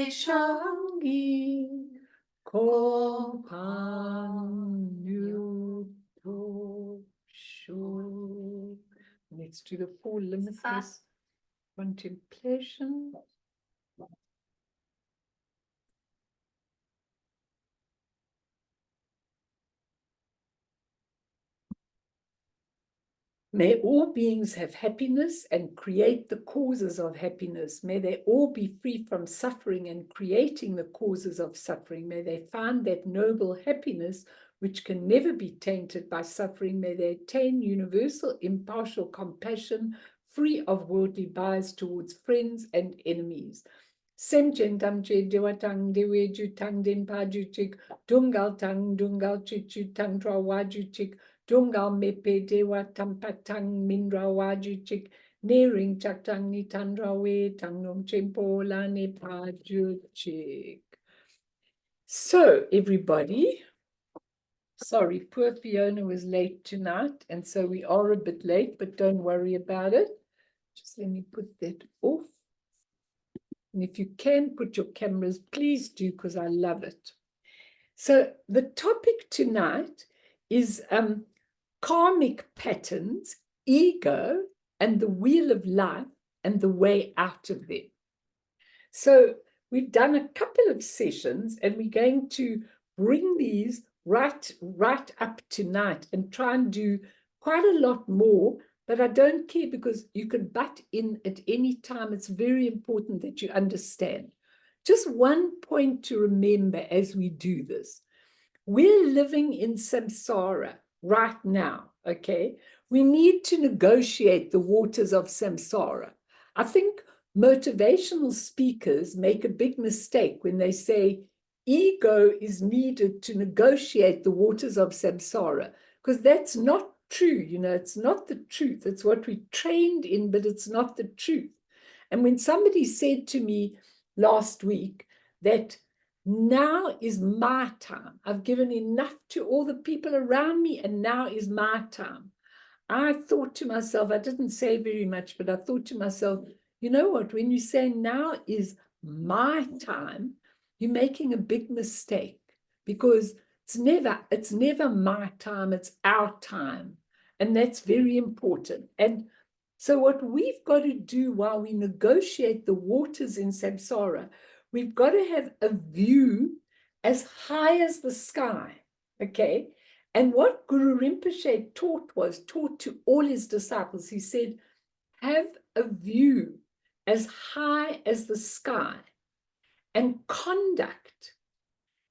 Shangi Kopanyuto Shu. Let's do the four limitless contemplation. May all beings have happiness and create the causes of happiness. May they all be free from suffering and creating the causes of suffering. May they find that noble happiness which can never be tainted by suffering. May they attain universal impartial compassion, free of worldly bias towards friends and enemies. Semchen tamche dewatang deweju tang den pajuchik, dungal tang dungal chichu tang trawajuchik, dungal mepe dewa tampatang minra wajuchik, nering chaktang ni tandrawe tangnum chempo la ne pajuchik. So, everybody, sorry, poor Fiona was late tonight, and so we are a bit late, but don't worry about it. Just let me put that off. And if you can put your cameras, please do, because I love it. So the topic tonight is karmic patterns, ego, and the wheel of life and the way out of them. So we've done a couple of sessions, and we're going to bring these right up tonight and try and do quite a lot more. But I don't care, because you can butt in at any time. It's very important that you understand. Just one point to remember as we do this. We're living in samsara right now, okay? We need to negotiate the waters of samsara. I think motivational speakers make a big mistake when they say ego is needed to negotiate the waters of samsara, because that's not true. You know, it's not the truth. It's what we trained in, but it's not the truth. And when somebody said to me last week that now is my time, I've given enough to all the people around me, and now is my time, I thought to myself, I didn't say very much, but I thought to myself, you know what, when you say now is my time, you're making a big mistake, because it's never my time, it's our time. And that's very important. And so what we've got to do while we negotiate the waters in samsara, we've got to have a view as high as the sky, okay? And what Guru Rinpoche taught to all his disciples. He said, have a view as high as the sky and conduct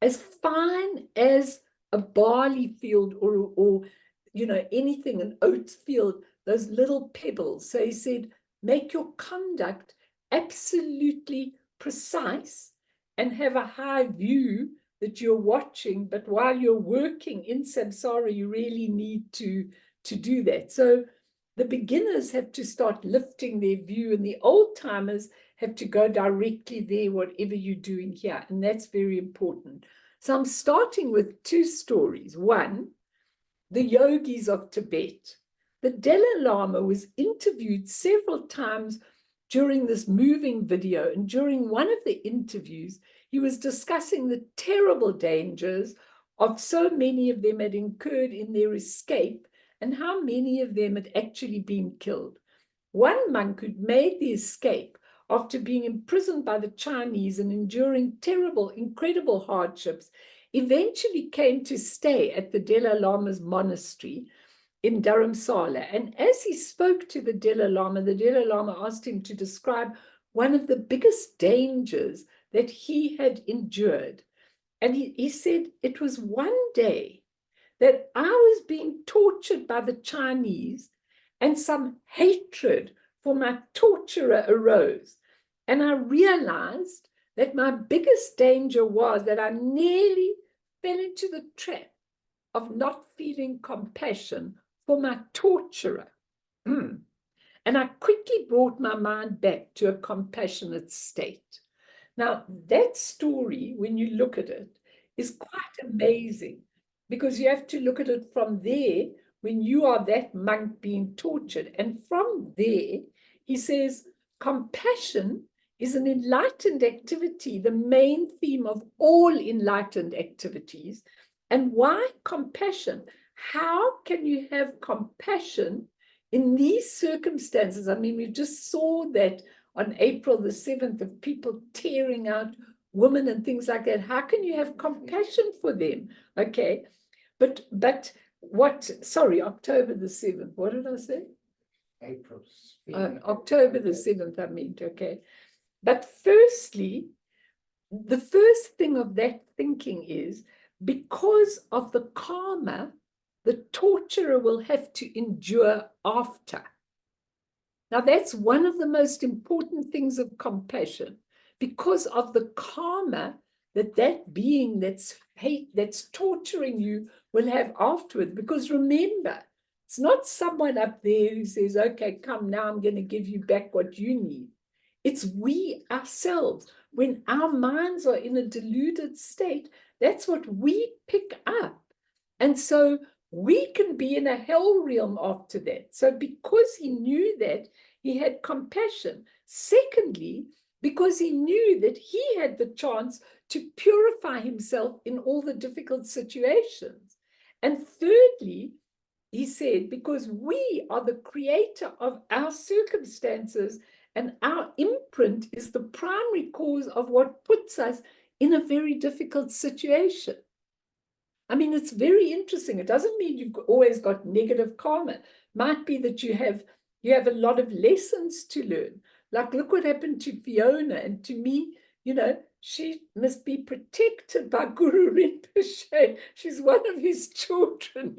as fine as a barley field or you know, anything, an oats field, those little pebbles. So he said, make your conduct absolutely precise and have a high view that you're watching. But while you're working in samsara, you really need to do that. So the beginners have to start lifting their view, and the old timers have to go directly there, whatever you're doing here. And that's very important. So I'm starting with two stories. One, the yogis of Tibet. The Dalai Lama was interviewed several times during this moving video, and during one of the interviews, he was discussing the terrible dangers of so many of them had incurred in their escape, and how many of them had actually been killed. One monk who'd made the escape after being imprisoned by the Chinese and enduring terrible, incredible hardships, eventually came to stay at the Dalai Lama's monastery in Dharamsala. And as he spoke to the Dalai Lama asked him to describe one of the biggest dangers that he had endured. And he said, it was one day that I was being tortured by the Chinese, and some hatred for my torturer arose. And I realized that my biggest danger was that I nearly fell into the trap of not feeling compassion for my torturer. And I quickly brought my mind back to a compassionate state. Now, that story, when you look at it, is quite amazing, because you have to look at it from there when you are that monk being tortured. And from there, he says, compassion is an enlightened activity, the main theme of all enlightened activities. And why compassion? How can you have compassion in these circumstances? I mean, we just saw that on April the 7th of people tearing out women and things like that. How can you have compassion for them? Okay, but sorry, October the 7th. What did I say? April. October the 7th, I meant, okay. But firstly, the first thing of that thinking is because of the karma, the torturer will have to endure after. Now, that's one of the most important things of compassion, because of the karma that being that's torturing you will have afterwards. Because remember, it's not someone up there who says, okay, come now, I'm going to give you back what you need. It's we ourselves. When our minds are in a deluded state, that's what we pick up. And so we can be in a hell realm after that. So because he knew that, he had compassion. Secondly, because he knew that he had the chance to purify himself in all the difficult situations. And thirdly, he said, because we are the creator of our circumstances, and our imprint is the primary cause of what puts us in a very difficult situation. I mean, it's very interesting. It doesn't mean you've always got negative karma. It might be that you have a lot of lessons to learn. Like, look what happened to Fiona. And to me, she must be protected by Guru Rinpoche. She's one of his children,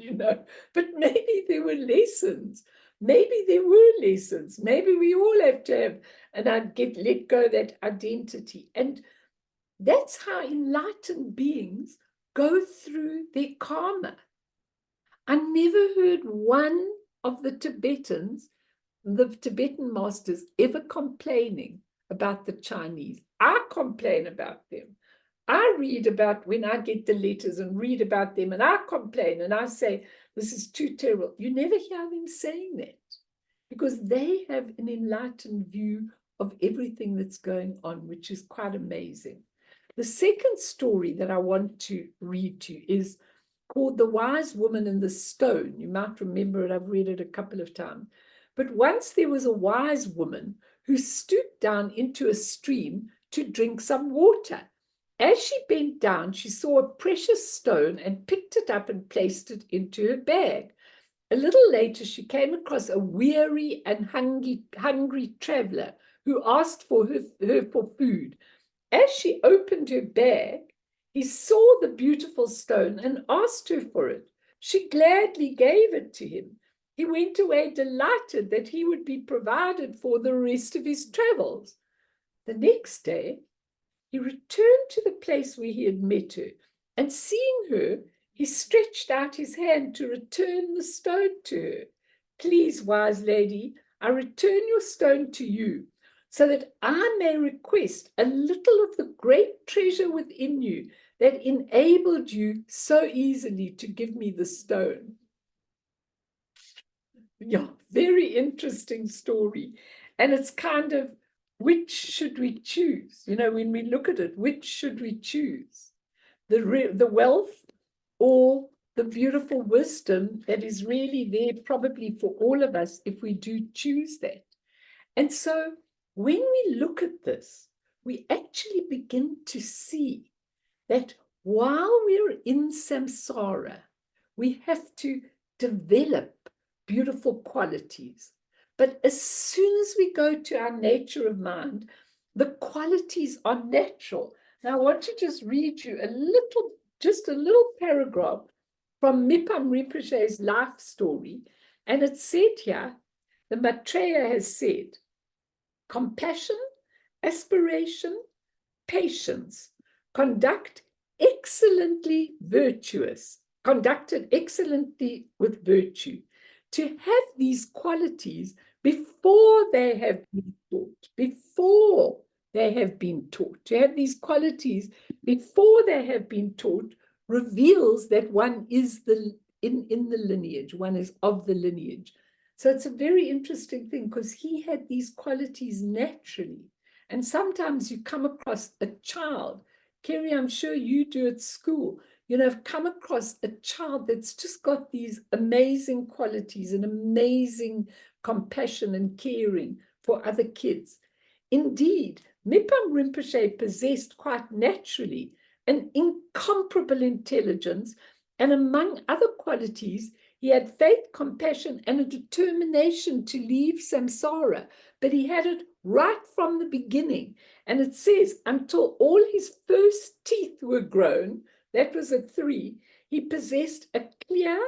But maybe there were lessons. Maybe there were lessons. Maybe we all have to have, and I'd let go of that identity. And that's how enlightened beings go through their karma. I never heard one of the Tibetan masters, ever complaining about the Chinese. I complain about them. I read about when I get the letters and read about them, and I complain and I say, this is too terrible. You never hear them saying that, because they have an enlightened view of everything that's going on, which is quite amazing. The second story that I want to read to you is called The Wise Woman and the Stone. You might remember it. I've read it a couple of times. But once there was a wise woman who stooped down into a stream to drink some water. As she bent down, she saw a precious stone and picked it up and placed it into her bag. A little later, she came across a weary and hungry traveler who asked for her for food. As she opened her bag, he saw the beautiful stone and asked her for it. She gladly gave it to him. He went away delighted that he would be provided for the rest of his travels. The next day, he returned to the place where he had met her, and seeing her, he stretched out his hand to return the stone to her. Please, wise lady, I return your stone to you, so that I may request a little of the great treasure within you that enabled you so easily to give me the stone. Yeah, very interesting story. And it's kind of, which should we choose? When we look at it, which should we choose? The wealth or the beautiful wisdom that is really there probably for all of us if we do choose that. And so when we look at this, we actually begin to see that while we're in samsara, we have to develop beautiful qualities. But as soon as we go to our nature of mind, the qualities are natural. Now, I want to just read you a little paragraph from Mipam Rinpoche's life story. And it said here, the Maitreya has said, compassion, aspiration, patience, conducted excellently with virtue. To have these qualities before they have been taught, to have these qualities before they have been taught reveals that one is in the lineage, one is of the lineage. So it's a very interesting thing, because he had these qualities naturally. And sometimes you come across a child, Kerry, I'm sure you do at school, you know, I've come across a child that's just got these amazing qualities and amazing compassion and caring for other kids. Indeed, Mipam Rinpoche possessed quite naturally an incomparable intelligence, and among other qualities, he had faith, compassion, and a determination to leave samsara, but he had it right from the beginning. And it says, until all his first teeth were grown, that was at 3, he possessed a clear,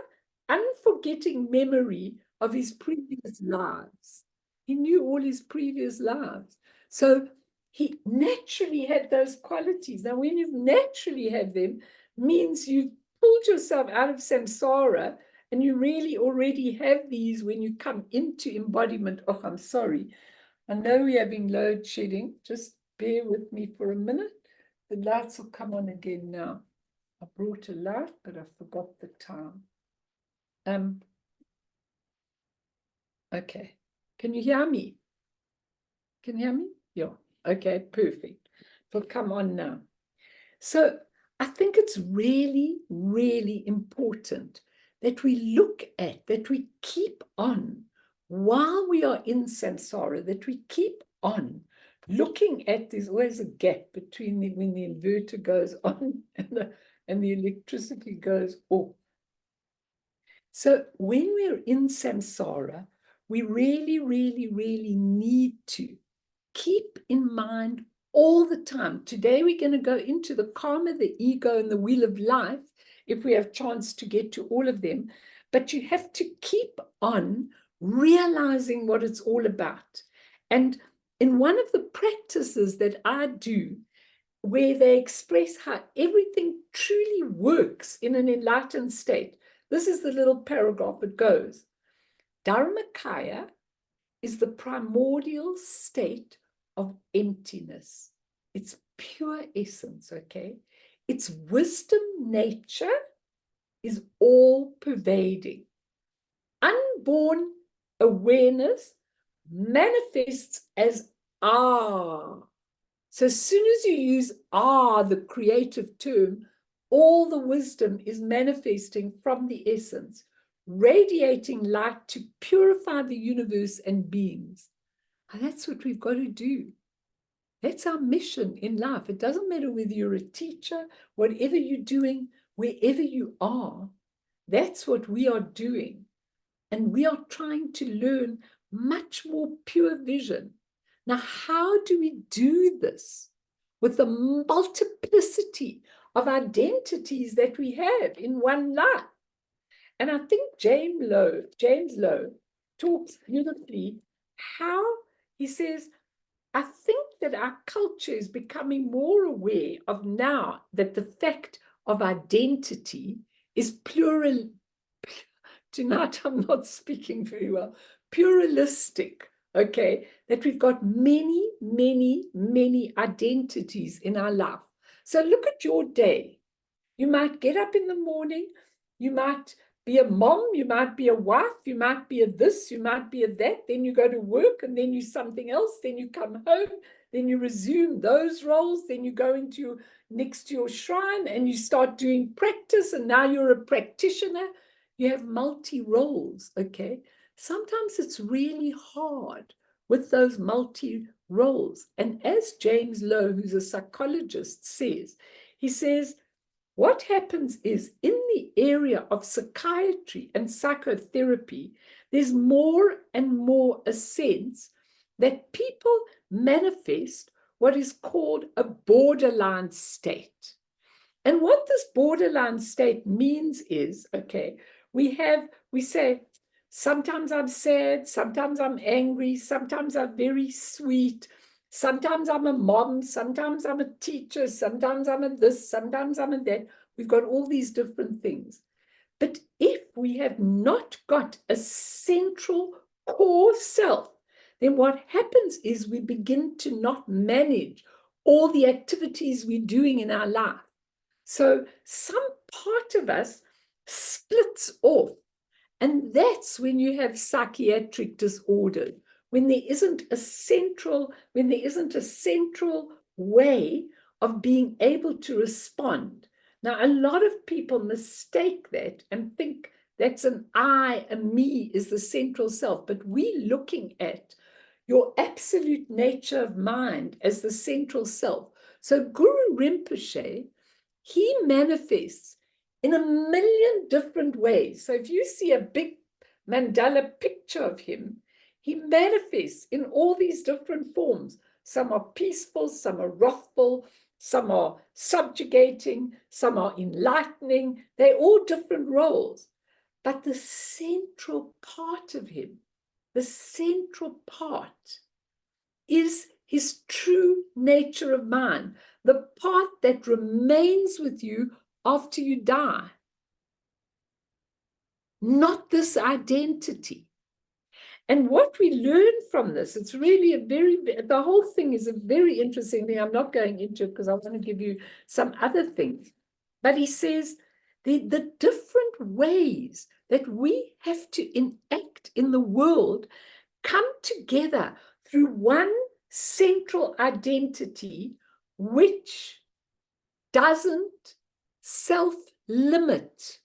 unforgetting memory of his previous lives. He knew all his previous lives. So he naturally had those qualities. Now, when you naturally have them, means you've pulled yourself out of samsara, and you really already have these when you come into embodiment. Oh, I'm sorry. I know we're having load shedding. Just bear with me for a minute. The lights will come on again now. I brought a light, but I forgot the time. Okay. Can you hear me? Can you hear me? Yeah. Okay, perfect. It'll come on now. So I think it's really, really important that we look at, that we keep on while we are in samsara, that we keep on looking at, there's always a gap between when the inverter goes on and the electricity goes off. So when we're in samsara, we really, really, really need to keep in mind all the time. Today, we're going to go into the karma, the ego, and the wheel of life, if we have chance to get to all of them. But you have to keep on realizing what it's all about. And in one of the practices that I do, where they express how everything truly works in an enlightened state, this is the little paragraph. It goes, Dharmakaya is the primordial state of emptiness. It's pure essence, okay? Its wisdom nature is all-pervading. Unborn awareness manifests as ah. So as soon as you use ah, the creative term, all the wisdom is manifesting from the essence, radiating light to purify the universe and beings. And that's what we've got to do. That's our mission in life. It doesn't matter whether you're a teacher, whatever you're doing, wherever you are, that's what we are doing. And we are trying to learn much more pure vision. Now, how do we do this with the multiplicity of identities that we have in one life? And I think James Lowe talks beautifully how he says, I think that our culture is becoming more aware of now that the fact of identity is plural. Tonight I'm not speaking very well. Pluralistic, okay? That we've got many, many, many identities in our life. So look at your day. You might get up in the morning, you might be a mom, you might be a wife, you might be a this, you might be a that, then you go to work, and then you something else, then you come home, then you resume those roles, then you go into next to your shrine and you start doing practice, and now you're a practitioner. You have multi-roles, okay? Sometimes it's really hard with those multi-roles. And as James Lowe, who's a psychologist, says, he says, what happens is in the area of psychiatry and psychotherapy, there's more and more a sense that people manifest what is called a borderline state. And what this borderline state means is, okay, we say, sometimes I'm sad, sometimes I'm angry, sometimes I'm very sweet, sometimes I'm a mom, sometimes I'm a teacher, sometimes I'm a this, sometimes I'm a that. We've got all these different things. But if we have not got a central core self, then what happens is we begin to not manage all the activities we're doing in our life. So some part of us splits off. And that's when you have psychiatric disorders, when there isn't a central way of being able to respond. Now, a lot of people mistake that and think that's an I, a me is the central self, but we're looking at your absolute nature of mind as the central self. So Guru Rinpoche, he manifests in a million different ways. So if you see a big mandala picture of him, he manifests in all these different forms. Some are peaceful, some are wrathful, some are subjugating, some are enlightening. They're all different roles. But the central part of him, the central part is his true nature of mind, the part that remains with you after you die, not this identity. And what we learn from this, it's really the whole thing is a very interesting thing. I'm not going into it because I want to give you some other things. But he says the different ways that we have to enact in the world come together through one central identity, which doesn't self-limit.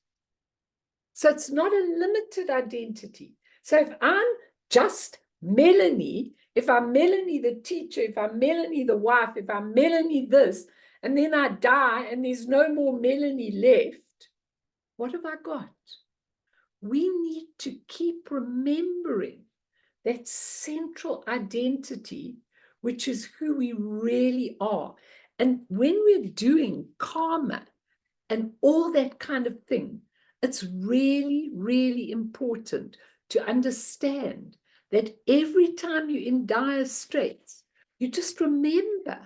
So it's not a limited identity. So if I'm just Melanie, if I'm Melanie the teacher, if I'm Melanie the wife, if I'm Melanie this, and then I die and there's no more Melanie left, what have I got? We need to keep remembering that central identity, which is who we really are. And when we're doing karma and all that kind of thing, it's really, really important to understand that every time you're in dire straits, you just remember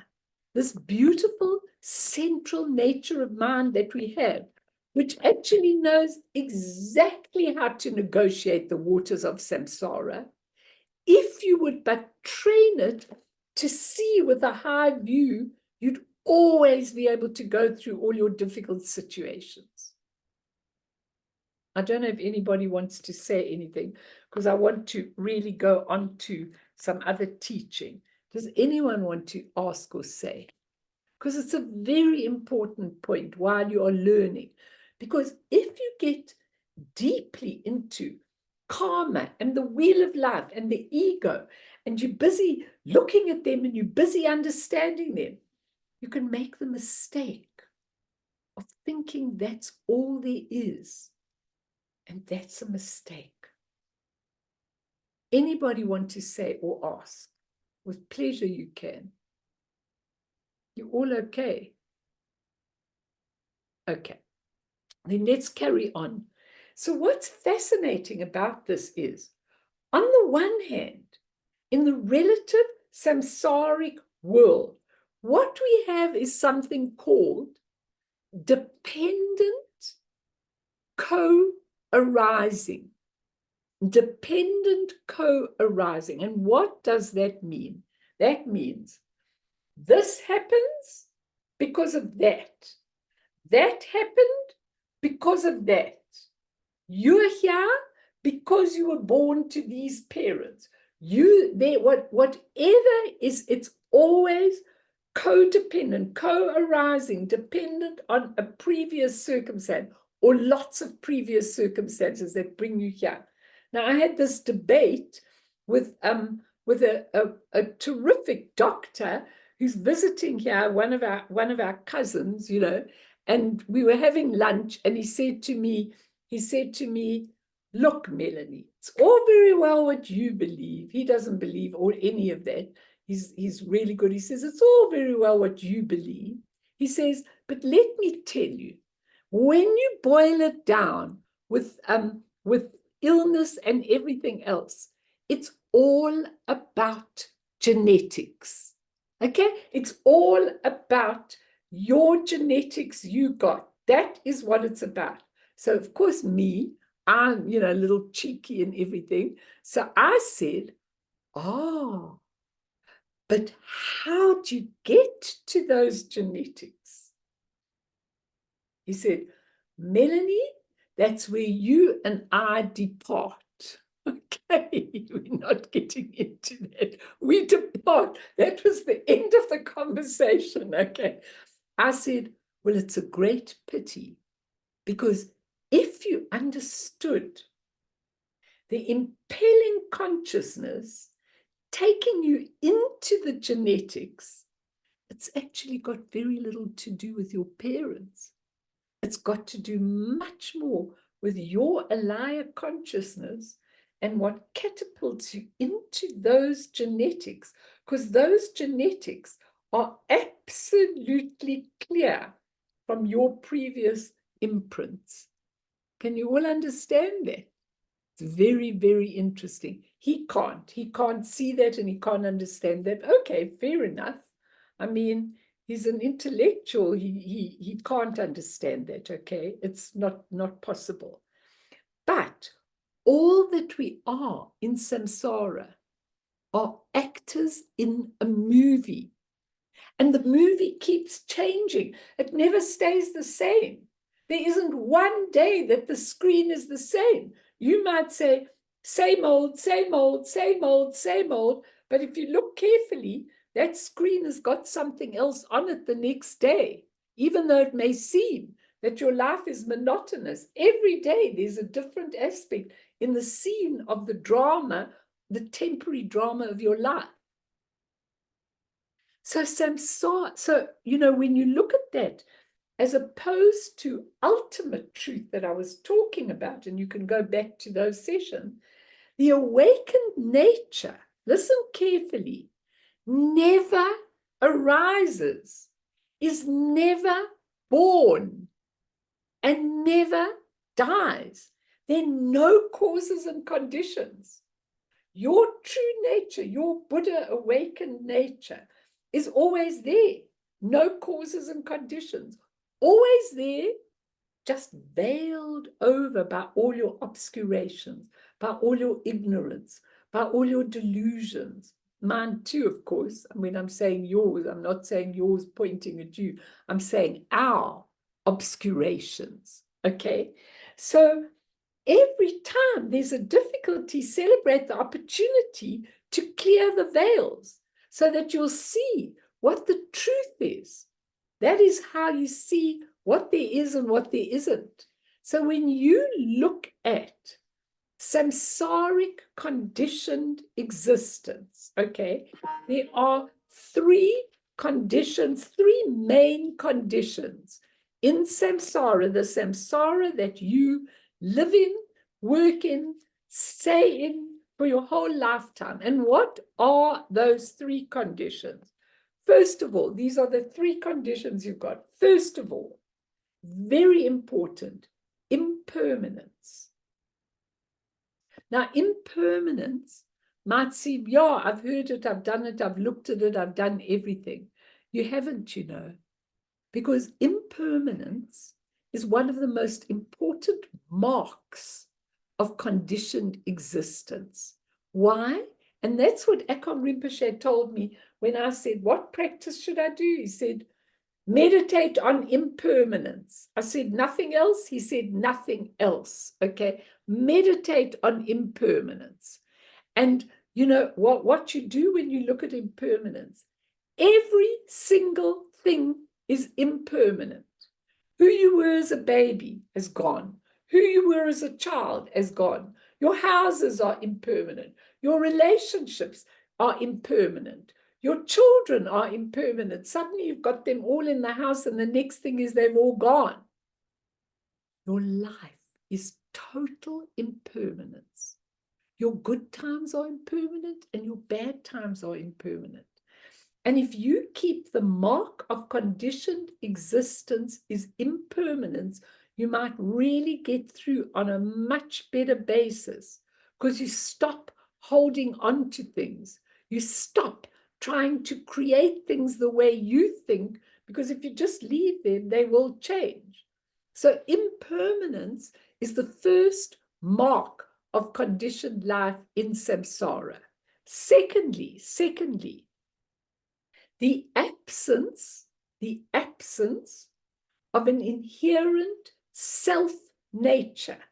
this beautiful central nature of mind that we have, which actually knows exactly how to negotiate the waters of samsara, if you would but train it to see with a high view, you'd always be able to go through all your difficult situations. I don't know if anybody wants to say anything, because I want to really go on to some other teaching. Does anyone want to ask or say? Because it's a very important point while you are learning. Because if you get deeply into karma and the wheel of life and the ego, and you're busy looking at them and you're busy understanding them, you can make the mistake of thinking that's all there is. And that's a mistake. Anybody want to say or ask? With pleasure you can. You're all okay? Okay. Then let's carry on. So what's fascinating about this is, on the one hand, in the relative samsaric world, what we have is something called dependent co-arising. Dependent co-arising. And what does that mean? That means this happens because of that. That happened because of that. You're here because you were born to these parents. Whatever is, it's always codependent, co-arising, dependent on a previous circumstance or lots of previous circumstances that bring you here. Now, I had this debate with a terrific doctor who's visiting here, one of our cousins, you know, and we were having lunch, and he said to me, look, Melanie, it's all very well what you believe. He doesn't believe or any of that. He's really good. He says, it's all very well what you believe. He says, but let me tell you, when you boil it down with illness and everything else, it's all about genetics. Okay? It's all about your genetics you got. That is what it's about. So, of course, I'm, a little cheeky and everything. So I said, oh, but how do you get to those genetics? He said, Melanie, that's where you and I depart. Okay, we're not getting into that. We depart. That was the end of the conversation. Okay. I said, well, it's a great pity, because if you understood the impelling consciousness taking you into the genetics, it's actually got very little to do with your parents. It's got to do much more with your alaya consciousness and what catapults you into those genetics, because those genetics are absolutely clear from your previous imprints. Can you all understand that? It's very, very interesting. He can't see that, and he can't understand that. Okay, fair enough. I mean, he's an intellectual. He can't understand that. Okay, it's not possible. But all that we are in samsara are actors in a movie, and the movie keeps changing. It never stays the same. There isn't one day that the screen is the same. You might say, same old, same old, same old, same old. But if you look carefully, that screen has got something else on it the next day. Even though it may seem that your life is monotonous, every day there's a different aspect in the scene of the drama, the temporary drama of your life. So samsara, so, when you look at that, as opposed to ultimate truth that I was talking about, and you can go back to those sessions, the awakened nature, listen carefully, never arises, is never born, and never dies. There are no causes and conditions. Your true nature, your Buddha awakened nature, is always there. No causes and conditions. Always there, just veiled over by all your obscurations, by all your ignorance, by all your delusions. Mine too, of course. When I'm saying yours, I'm not saying yours pointing at you. I'm saying our obscurations. Okay? So every time there's a difficulty, celebrate the opportunity to clear the veils so that you'll see what the truth is. That is how you see what there is and what there isn't. So when you look at samsaric conditioned existence, okay, there are three conditions, three main conditions in samsara, the samsara that you live in, work in, stay in for your whole lifetime. And what are those three conditions? First of all, these are the three conditions you've got. First of all, very important, impermanence. Now, impermanence might seem, yeah, I've heard it, I've done it, I've looked at it, I've done everything. You haven't, because impermanence is one of the most important marks of conditioned existence. Why? And that's what Akon Rinpoche told me when I said, what practice should I do? He said, meditate on impermanence. I said, nothing else? He said, nothing else. Okay, meditate on impermanence. And what you do when you look at impermanence, every single thing is impermanent. Who you were as a baby is gone. Who you were as a child is gone. Your houses are impermanent. Your relationships are impermanent. Your children are impermanent. Suddenly you've got them all in the house, and the next thing is they've all gone. Your life is total impermanence. Your good times are impermanent, and your bad times are impermanent. And if you keep the mark of conditioned existence is impermanence, you might really get through on a much better basis, because you stop holding on to things. You stop trying to create things the way you think, because if you just leave them, they will change. So impermanence is the first mark of conditioned life in samsara. Secondly, the absence of an inherent self nature.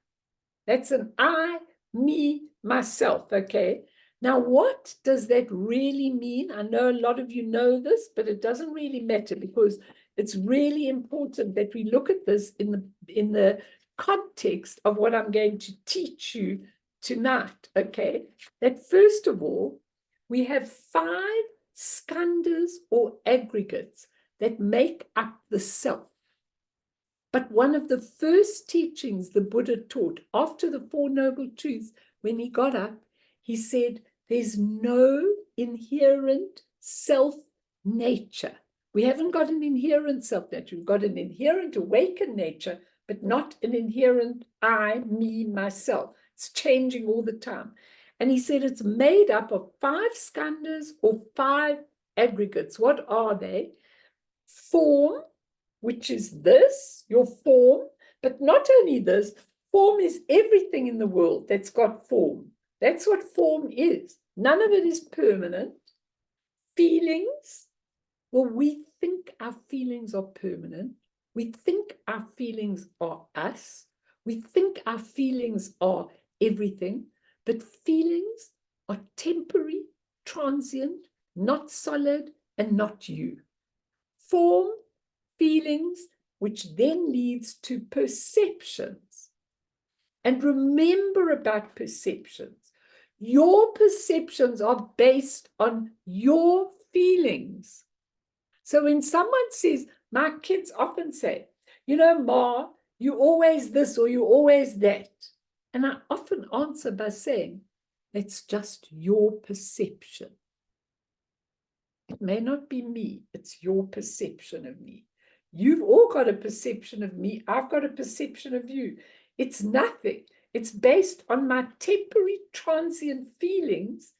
That's an I me, myself, okay? Now, what does that really mean? I know a lot of you know this, but it doesn't really matter because it's really important that we look at this in the context of what I'm going to teach you tonight, okay? That first of all, we have 5 skandhas or aggregates that make up the self. But one of the first teachings the Buddha taught after the Four Noble Truths, when he got up, he said, there's no inherent self-nature. We haven't got an inherent self-nature. We've got an inherent awakened nature, but not an inherent I, me, myself. It's changing all the time. And he said it's made up of 5 skandhas or 5 aggregates. What are they? Form, which is this, your form, but not only this, form is everything in the world that's got form. That's what form is. None of it is permanent. Feelings, well, we think our feelings are permanent. We think our feelings are us. We think our feelings are everything, but feelings are temporary, transient, not solid, and not you. Form, feelings, which then leads to perceptions. And remember about perceptions. Your perceptions are based on your feelings. So when someone says, my kids often say, you know, Ma, you always this or you always that. And I often answer by saying, it's just your perception. It may not be me, it's your perception of me. You've all got a perception of me. I've got a perception of you. It's nothing. It's based on my temporary, transient feelings,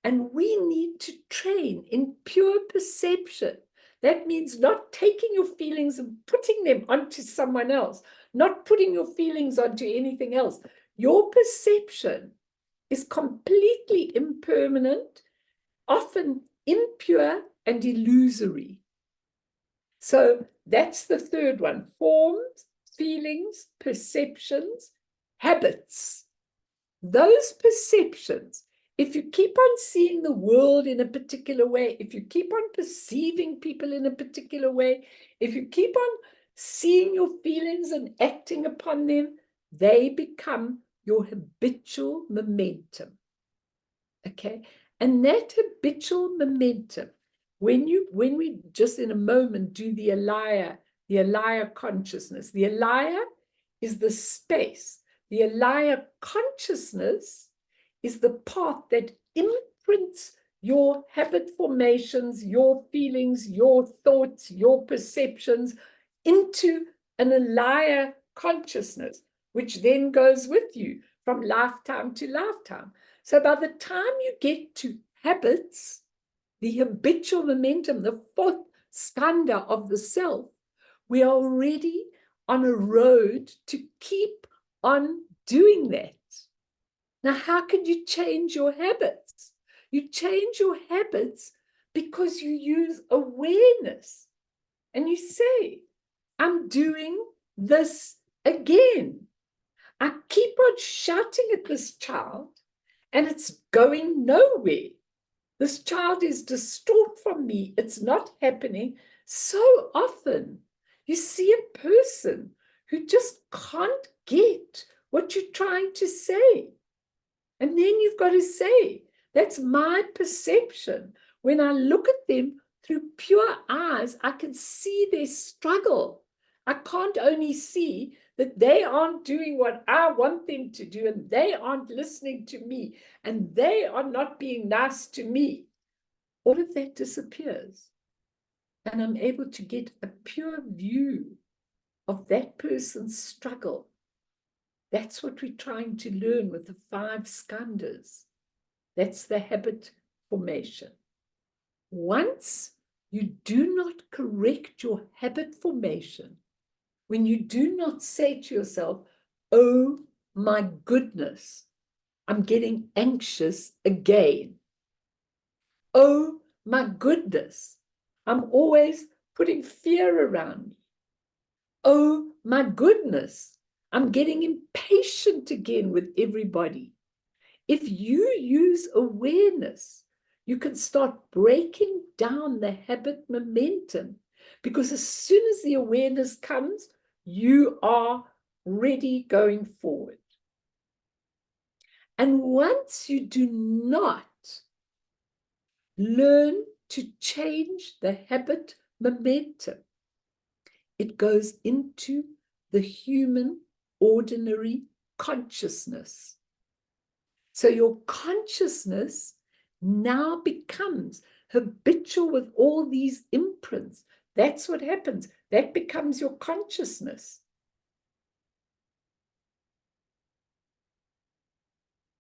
and we need to train in pure perception. That means not taking your feelings and putting them onto someone else, not putting your feelings onto anything else. Your perception is completely impermanent, often impure and illusory. So that's the third one. Forms, feelings, perceptions, habits. Those perceptions, if you keep on seeing the world in a particular way, if you keep on perceiving people in a particular way, if you keep on seeing your feelings and acting upon them, they become your habitual momentum. Okay? And that habitual momentum, when we just in a moment do the alaya consciousness, the alaya is the space. The alaya consciousness is the path that imprints your habit formations, your feelings, your thoughts, your perceptions into an alaya consciousness, which then goes with you from lifetime to lifetime. So by the time you get to habits, the habitual momentum, the 4th skandha of the self, we are already on a road to keep on doing that. Now, how can you change your habits? You change your habits because you use awareness and you say, I'm doing this again. I keep on shouting at this child and it's going nowhere. This child is distraught from me. It's not happening. So often you see a person who just can't get what you're trying to say. And then you've got to say, that's my perception. When I look at them through pure eyes, I can see their struggle. I can't only see that they aren't doing what I want them to do, and they aren't listening to me, and they are not being nice to me. All of that disappears. And I'm able to get a pure view of that person's struggle. That's what we're trying to learn with the 5 skandhas. That's the habit formation. Once you do not correct your habit formation, when you do not say to yourself, oh my goodness, I'm getting anxious again. Oh my goodness, I'm always putting fear around me. Oh my goodness, I'm getting impatient again with everybody. If you use awareness, you can start breaking down the habit momentum, because as soon as the awareness comes, you are ready going forward. And once you do not learn to change the habit momentum, it goes into the human ordinary consciousness. So your consciousness now becomes habitual with all these imprints. That's what happens. That becomes your consciousness.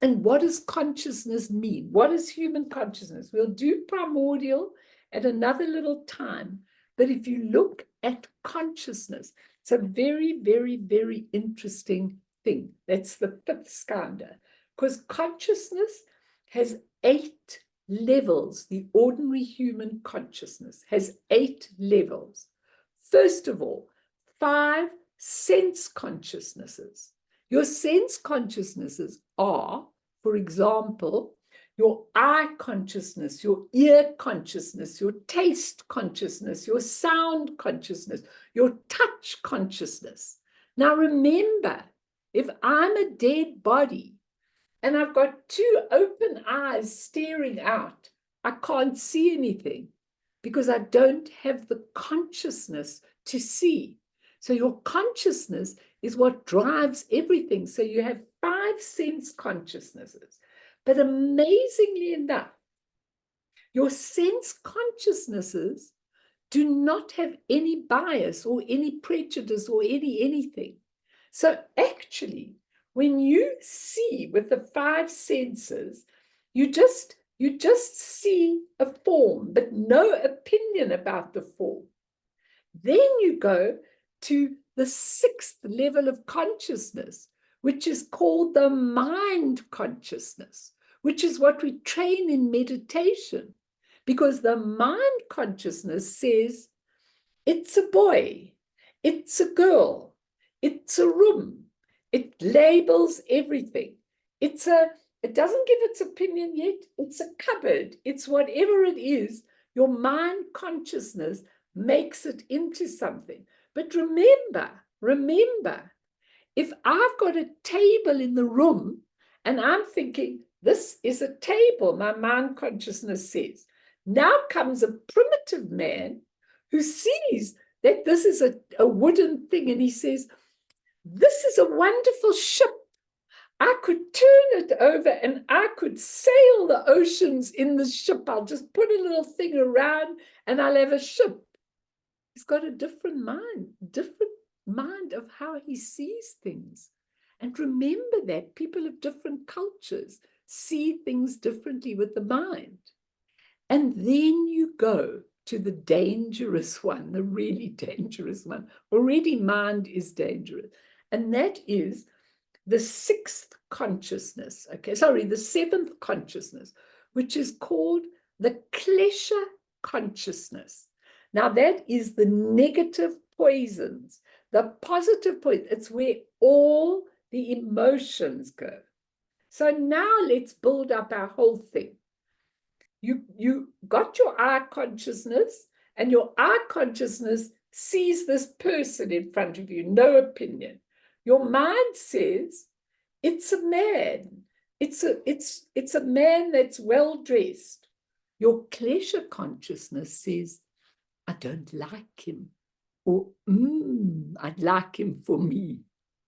And what does consciousness mean? What is human consciousness? We'll do primordial at another little time. But if you look at consciousness, it's a very, very, very interesting thing. That's the fifth skanda. Because consciousness has 8 levels. The ordinary human consciousness has 8 levels. First of all, 5 sense consciousnesses. Your sense consciousnesses are, for example, your eye consciousness, your ear consciousness, your taste consciousness, your sound consciousness, your touch consciousness. Now remember, if I'm a dead body and I've got 2 open eyes staring out, I can't see anything because I don't have the consciousness to see. So your consciousness is what drives everything. So you have 5 sense consciousnesses. But amazingly enough, your sense consciousnesses do not have any bias or any prejudice or anything. So actually, when you see with the 5 senses, you just see a form, but no opinion about the form. Then you go to the 6th level of consciousness, which is called the mind consciousness, which is what we train in meditation. Because the mind consciousness says, it's a boy, it's a girl, it's a room, it labels everything. It doesn't give its opinion yet, it's a cupboard, it's whatever it is. Your mind consciousness makes it into something. But remember, if I've got a table in the room and I'm thinking, this is a table, my mind consciousness says. Now comes a primitive man who sees that this is a wooden thing, and he says, this is a wonderful ship. I could turn it over and I could sail the oceans in the ship. I'll just put a little thing around and I'll have a ship. He's got a different mind of how he sees things. And remember that people of different cultures see things differently with the mind. And then you go to the dangerous one, the really dangerous one. Already mind is dangerous. And that is the 6th consciousness, the 7th consciousness, which is called the klesha consciousness. Now that is the negative poisons, the positive poison. It's where all the emotions go. So now let's build up our whole thing. You got your eye consciousness, and your eye consciousness sees this person in front of you, no opinion. Your mind says, it's a man. It's a man that's well dressed. Your klesha consciousness says, I don't like him, or I'd like him for me,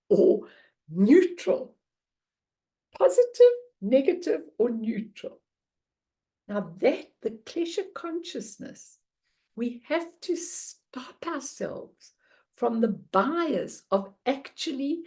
or neutral, positive, negative, or neutral. Now that the klesha consciousness, we have to stop ourselves from the bias of actually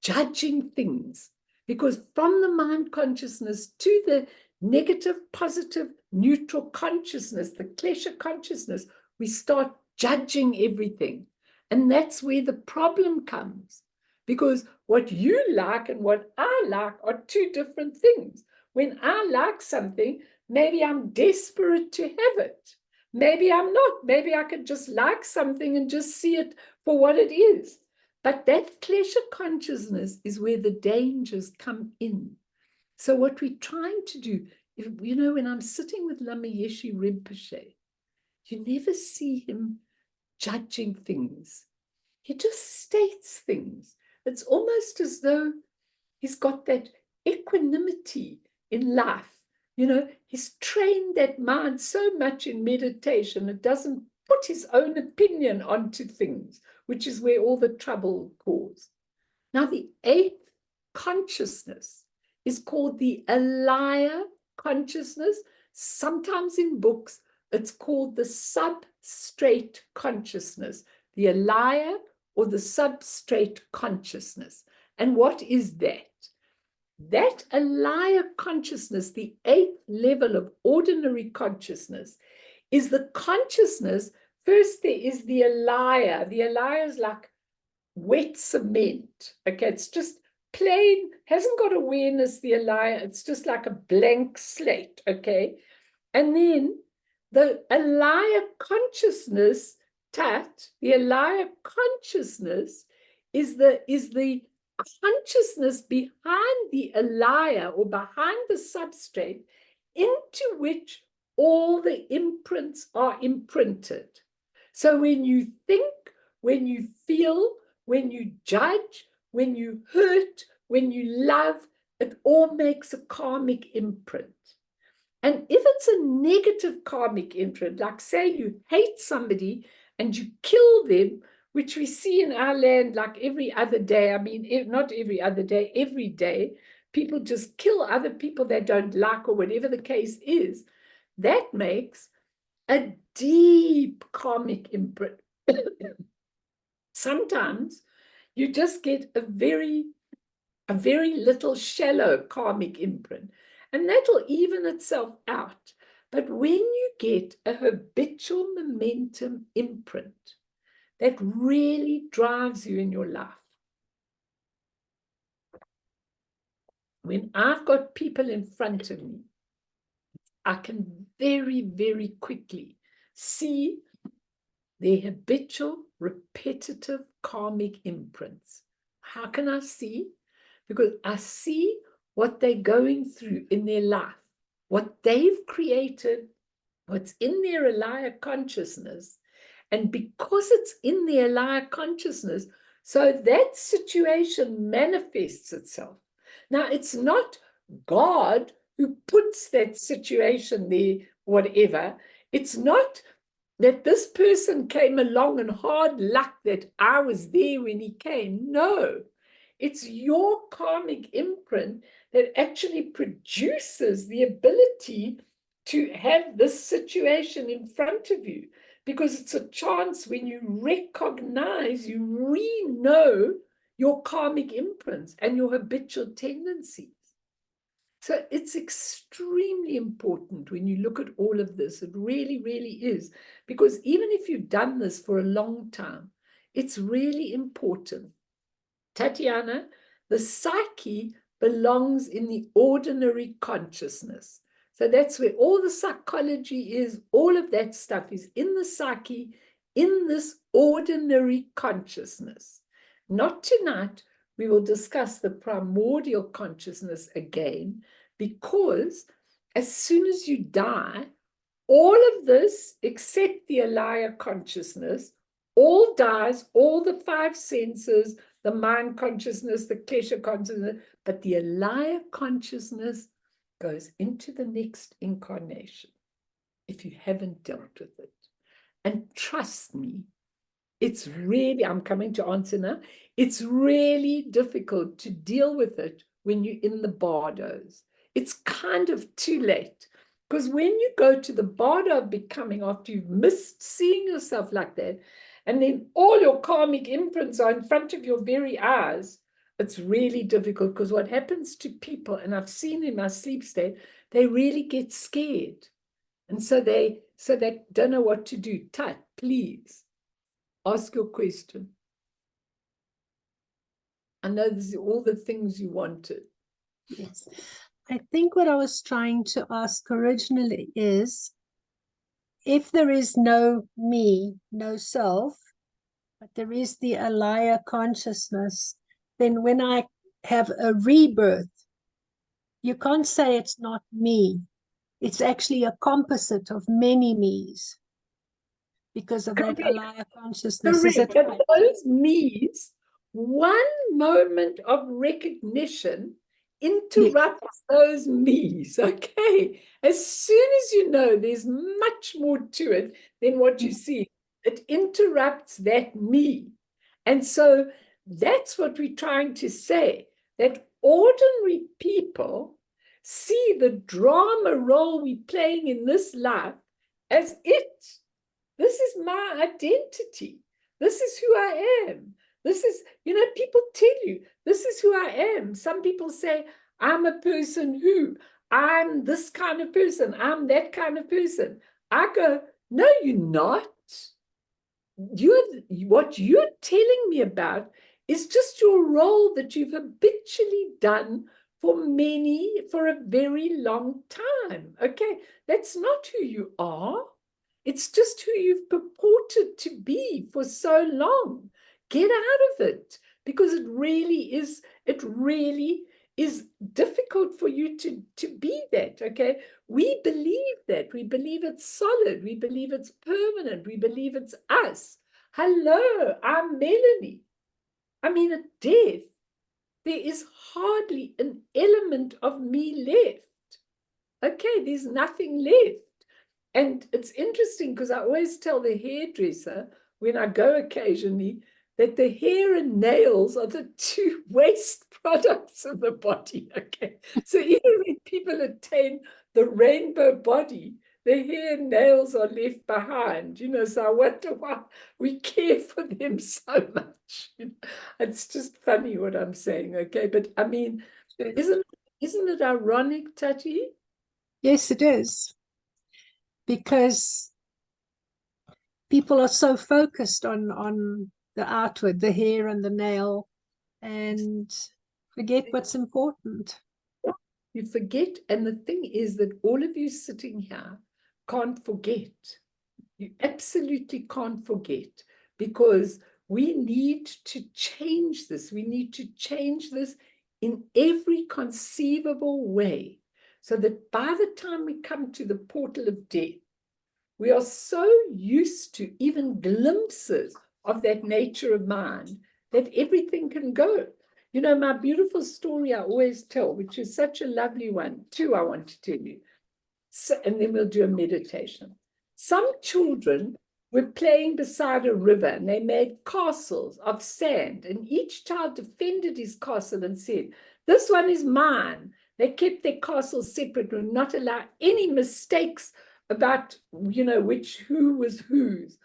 judging things, because from the mind consciousness to the negative, positive, neutral consciousness, the klesha consciousness, we start judging everything. And that's where the problem comes, because what you like and what I like are 2 different things. When I like something, maybe I'm desperate to have it. Maybe I'm not. Maybe I could just like something and just see it for what it is. But that klesha consciousness is where the dangers come in. So what we're trying to do, you know, when I'm sitting with Lama Yeshe Rinpoche, you never see him judging things. He just states things. It's almost as though he's got that equanimity in life. You know, he's trained that mind so much in meditation, it doesn't put his own opinion onto things, which is where all the trouble caused. Now, the eighth consciousness is called the alaya consciousness. Sometimes in books, it's called the substrate consciousness, the alaya or the substrate consciousness. And what is that? That alaya consciousness, the eighth level of ordinary consciousness, is the consciousness. First, there is the alaya. The alaya is like wet cement. Okay, it's just plain, hasn't got awareness, the alaya. It's just like a blank slate. Okay, and then the alaya consciousness, tat, the alaya consciousness is the consciousness behind the alaya or behind the substrate into which all the imprints are imprinted. So when you think, when you feel, when you judge, when you hurt, when you love, it all makes a karmic imprint. And if it's a negative karmic imprint, like say you hate somebody and you kill them, which we see in our land like every other day, I mean, not every other day, every day, people just kill other people they don't like or whatever the case is, that makes a deep karmic imprint. Sometimes you just get a very little shallow karmic imprint, and that'll even itself out. But when you get a habitual momentum imprint that really drives you in your life, when I've got people in front of me, I can very, very quickly see their habitual, repetitive karmic imprints. How can I see? Because I see what they're going through in their life, what they've created, what's in their alaya consciousness. And because it's in their alaya consciousness, so that situation manifests itself. Now, it's not God who puts that situation there, whatever. It's not that this person came along and hard luck that I was there when he came. No, it's your karmic imprint that actually produces the ability to have this situation in front of you, because it's a chance when you recognize, you re-know your karmic imprints and your habitual tendencies. So it's extremely important when you look at all of this. It really, really is. Because even if you've done this for a long time, it's really important. Tatiana, the psyche belongs in the ordinary consciousness. So that's where all the psychology is, all of that stuff is in the psyche, in this ordinary consciousness. Not tonight. We will discuss the primordial consciousness again, because as soon as you die, all of this, except the alaya consciousness, all dies, all the five senses, the mind consciousness, the klesha consciousness, but the alaya consciousness goes into the next incarnation if you haven't dealt with it. And trust me, it's really, I'm coming to answer now, it's really difficult to deal with it when you're in the bardos. It's kind of too late, because when you go to the bardo of becoming, after you've missed seeing yourself like that, and then all your karmic imprints are in front of your very eyes, it's really difficult. Because what happens to people, and I've seen in my sleep state, they really get scared. And so they don't know what to do. Tut, please. Ask your question. I know this is all the things you wanted. Yes. I think what I was trying to ask originally is, if there is no me, no self, but there is the alaya consciousness, then when I have a rebirth, you can't say it's not me. It's actually a composite of many me's because of that Correct. alaya consciousness. Is Correct. it But right? those me's, one moment of recognition Yes. interrupts those me's. Okay. As soon as you know there's much more to it than what you see, it interrupts that me. And so that's what we're trying to say, that ordinary people see the drama role we're playing in this life as it. This is my identity. This is who I am. This is, people tell you, this is who I am. Some people say, I'm a person who, I'm this kind of person, I'm that kind of person. I go, no, you're not. What you're telling me about is just your role that you've habitually done for a very long time. Okay, that's not who you are. It's just who you've purported to be for so long. Get out of it, because it really is difficult for you to be that. Okay, we believe that. We believe it's solid. We believe it's permanent. We believe it's us. Hello, I'm Melanie. I mean, at death, there is hardly an element of me left. Okay, there's nothing left. And it's interesting because I always tell the hairdresser when I go occasionally that the hair and nails are the two waste products of the body. Okay. So even when people attain the rainbow body, the hair and nails are left behind, so I wonder why we care for them so much. It's just funny what I'm saying. Okay. But I mean, isn't it ironic, Tati? Yes, it is. Because people are so focused on the outward, the hair and the nail, and forget what's important. You forget, and the thing is that all of you sitting here can't forget. You absolutely can't forget, because we need to change this. We need to change this in every conceivable way, so that by the time we come to the portal of death, we are so used to even glimpses of that nature of mind that everything can go. My beautiful story I always tell, which is such a lovely one, too, I want to tell you. So, and then we'll do a meditation. Some children were playing beside a river and they made castles of sand, and each child defended his castle and said, "This one is mine." They kept their castles separate and not allow any mistakes about, who was whose.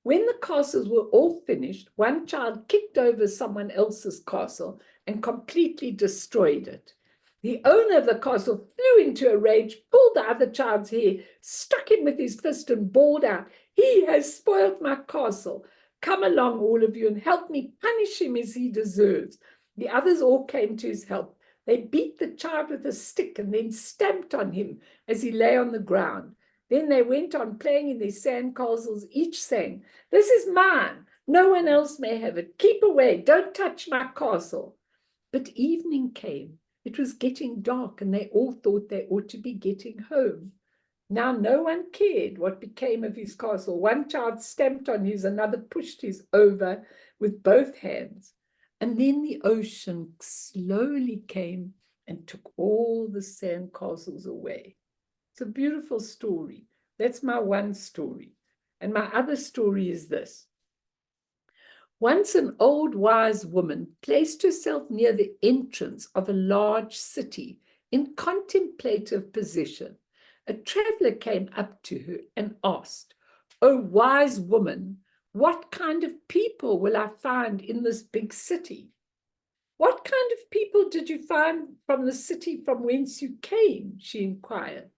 When the castles were all finished, one child kicked over someone else's castle and completely destroyed it. The owner of the castle flew into a rage, pulled the other child's hair, struck him with his fist, and bawled out, "He has spoiled my castle. Come along, all of you, and help me punish him as he deserves." The others all came to his help. They beat the child with a stick and then stamped on him as he lay on the ground. Then they went on playing in their sand castles, each saying, "This is mine. No one else may have it. Keep away. Don't touch my castle." But evening came. It was getting dark, and they all thought they ought to be getting home. Now no one cared what became of his castle. One child stamped on his, another pushed his over with both hands. And then the ocean slowly came and took all the sand castles away. It's a beautiful story. That's my one story. And my other story is this. Once an old wise woman placed herself near the entrance of a large city in contemplative position. A traveler came up to her and asked, "O wise woman, what kind of people will I find in this big city?" "What kind of people did you find from the city from whence you came?" she inquired.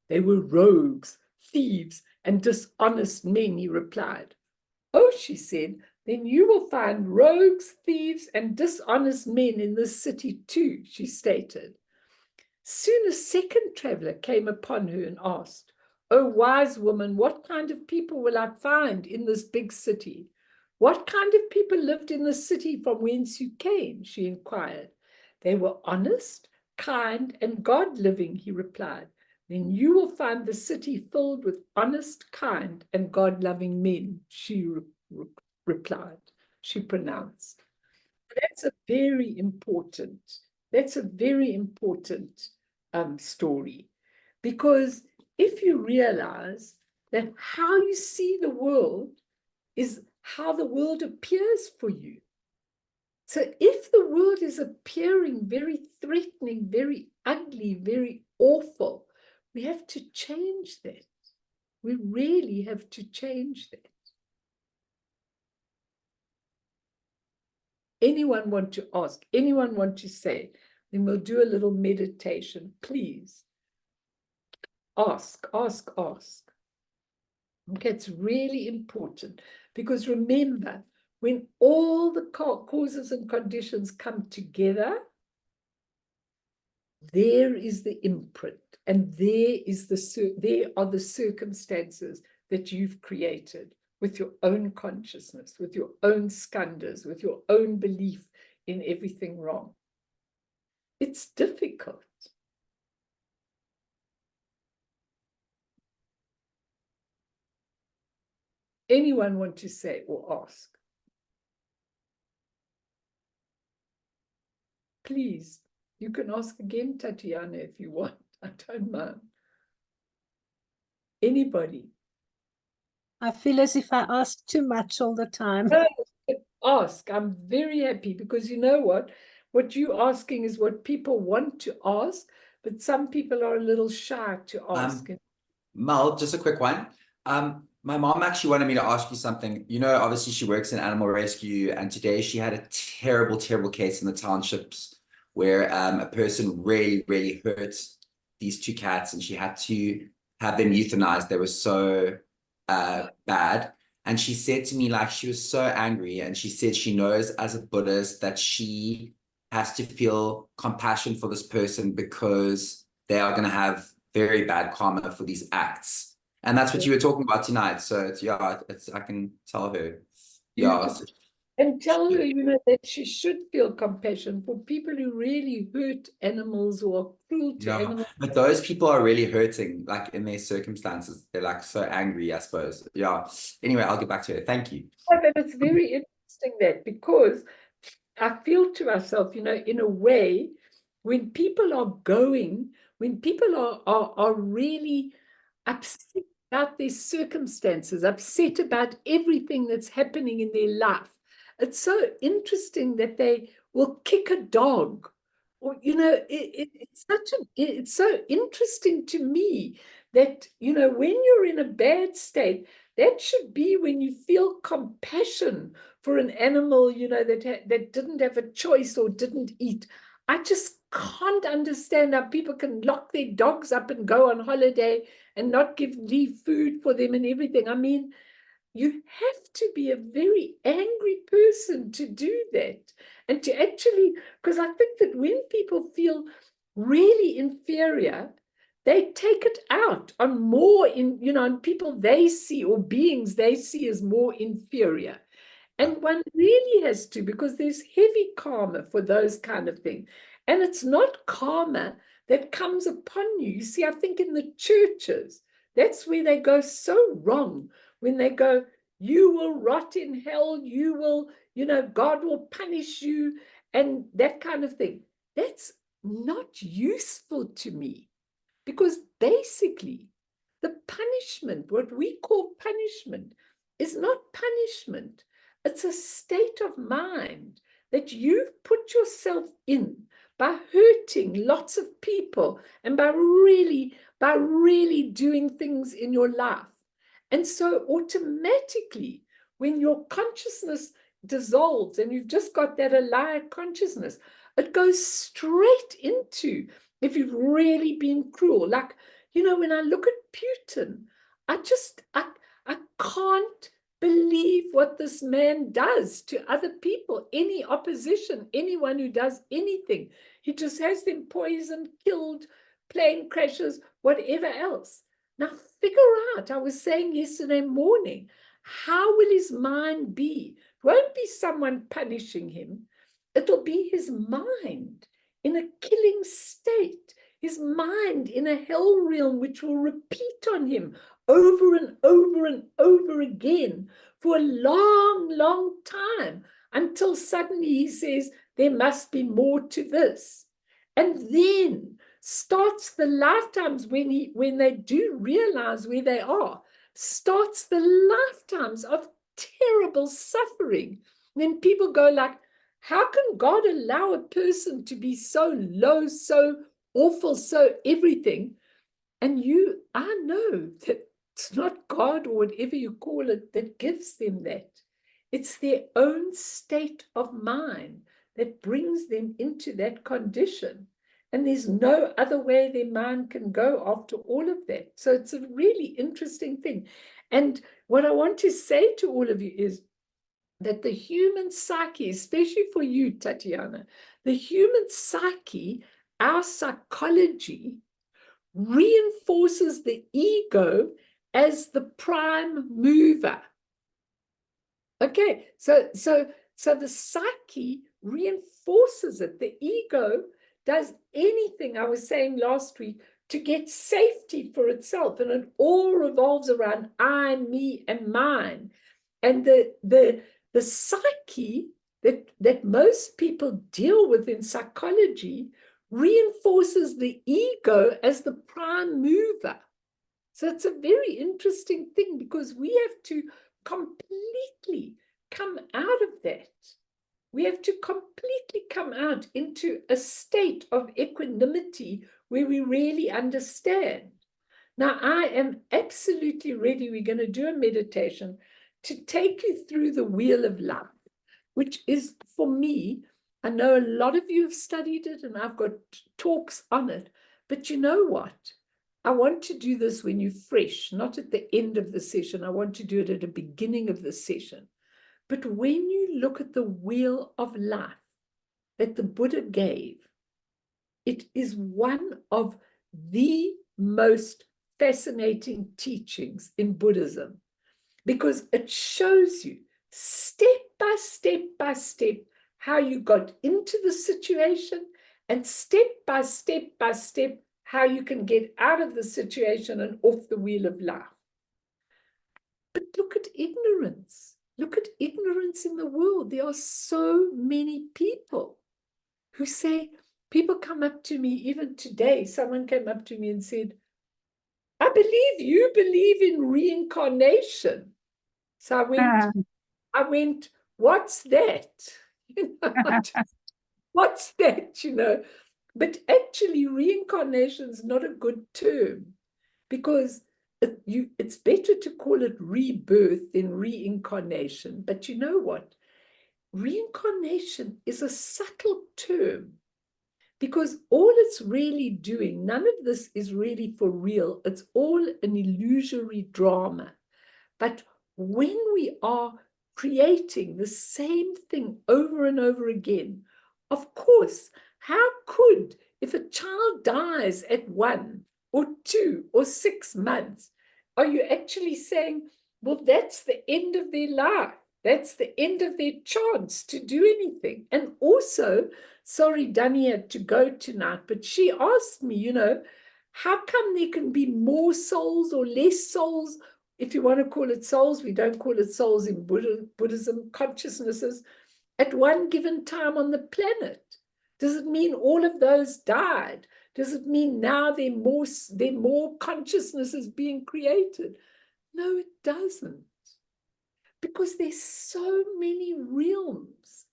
"They were rogues, thieves, and dishonest men," he replied. "Oh," she said, "then you will find rogues, thieves, and dishonest men in this city too," she stated. Soon a second traveler came upon her and asked, "O wise woman, what kind of people will I find in this big city?" What kind of people lived in the city from whence you came? She inquired. They were honest, kind, and God-living, he replied. Then you will find the city filled with honest, kind, and God-loving men, she replied. She pronounced. That's a very important story, because if you realize that how you see the world is how the world appears for you. So if the world is appearing very threatening, very ugly, very awful, we have to change that. We really have to change that. Anyone want to ask? Anyone want to say? Then we'll do a little meditation, please. Ask, ask, ask. Okay, it's really important, because remember, when all the causes and conditions come together, there is the imprint, and there are the circumstances that you've created with your own consciousness, with your own skandhas, with your own belief in everything wrong. It's difficult. Anyone want to say or ask? Please, you can ask again, Tatiana, if you want. I don't mind. Anybody? I feel as if I ask too much all the time. No, ask. I'm very happy, because you know what? What you're asking is what people want to ask, but some people are a little shy to ask. Mel, just a quick one. My mom actually wanted me to ask you something. You know, obviously she works in animal rescue, and today she had a terrible, terrible case in the townships where a person really, really hurt these two cats, and she had to have them euthanized. They were so bad. And she said to me, like, she was so angry, and she said she knows as a Buddhist that she has to feel compassion for this person because they are going to have very bad karma for these acts. And that's what you were talking about tonight. So it's, yeah, I can tell her. Yeah. And tell her, you know, that she should feel compassion for people who really hurt animals or are cruel to animals. But those people are really hurting, like in their circumstances. They're like so angry, I suppose. Yeah. Anyway, I'll get back to it. Thank you. But it's very interesting that, because I feel to myself, you know, in a way, when people are really upset about their circumstances, upset about everything that's happening in their life, it's so interesting that they will kick a dog. Or, you know, it's so interesting to me that, you know, when you're in a bad state, that should be when you feel compassion for an animal, you know, that didn't have a choice or didn't eat. I just can't understand how people can lock their dogs up and go on holiday and not leave food for them and everything. I mean, you have to be a very angry person to do that. And to actually, because I think that when people feel really inferior, they take it out on on people they see, or beings they see as more inferior. And one really has to, because there's heavy karma for those kind of things. And it's not karma that comes upon you. You see, I think in the churches, that's where they go so wrong, when they go, you will rot in hell, you will, you know, God will punish you, and that kind of thing. That's not useful to me, because basically the punishment, what we call punishment, is not punishment. It's a state of mind that you've put yourself in by hurting lots of people and by really doing things in your life. And so automatically, when your consciousness dissolves and you've just got that alaya consciousness, it goes straight into, if you've really been cruel. Like, you know, when I look at Putin, I can't believe what this man does to other people, any opposition, anyone who does anything. He just has them poisoned, killed, plane crashes, whatever else. Now figure out, I was saying yesterday morning, how will his mind be won't be someone punishing him. It'll be his mind in a killing state, his mind in a hell realm, which will repeat on him over and over and over again for a long, long time, until suddenly he says, there must be more to this. And then starts the lifetimes when they do realize where they are, starts the lifetimes of terrible suffering. Then people go like, how can God allow a person to be so low, so awful, so everything? And I know that it's not God or whatever you call it that gives them that. It's their own state of mind that brings them into that condition. And there's no other way their mind can go after all of that. So it's a really interesting thing. And what I want to say to all of you is that the human psyche, especially for you, Tatiana, the human psyche, our psychology, reinforces the ego as the prime mover. Okay, so the psyche reinforces it. The ego does anything, I was saying last week, to get safety for itself, and it all revolves around I, me, and mine. And the psyche that most people deal with in psychology reinforces the ego as the prime mover. So it's a very interesting thing, because we have to completely come out of that. We have to completely come out into a state of equanimity where we really understand. Now, I am absolutely ready. We're going to do a meditation to take you through the wheel of life, which is, for me, I know a lot of you have studied it and I've got talks on it, but you know what? I want to do this when you're fresh, not at the end of the session. I want to do it at the beginning of the session. But when you look at the wheel of life that the Buddha gave, it is one of the most fascinating teachings in Buddhism, because it shows you step by step by step how you got into the situation, and step by step by step how you can get out of the situation and off the wheel of life. But look at ignorance. Look at ignorance in the world. There are so many people who say, people come up to me, even today, someone came up to me and said, I believe you believe in reincarnation. So I went, what's that? What's that, But actually, reincarnation is not a good term, because it's better to call it rebirth than reincarnation. But you know what? Reincarnation is a subtle term, because all it's really doing, none of this is really for real. It's all an illusory drama. But when we are creating the same thing over and over again, of course, how could, if a child dies at 1 or 2 or 6 months, are you actually saying, well, that's the end of their life? That's the end of their chance to do anything. And also, sorry, Dani had to go tonight, but she asked me, how come there can be more souls or less souls? If you want to call it souls, we don't call it souls in Buddhism, consciousnesses, at one given time on the planet. Does it mean all of those died? Does it mean now there are more consciousnesses being created? No, it doesn't. Because there's so many realms.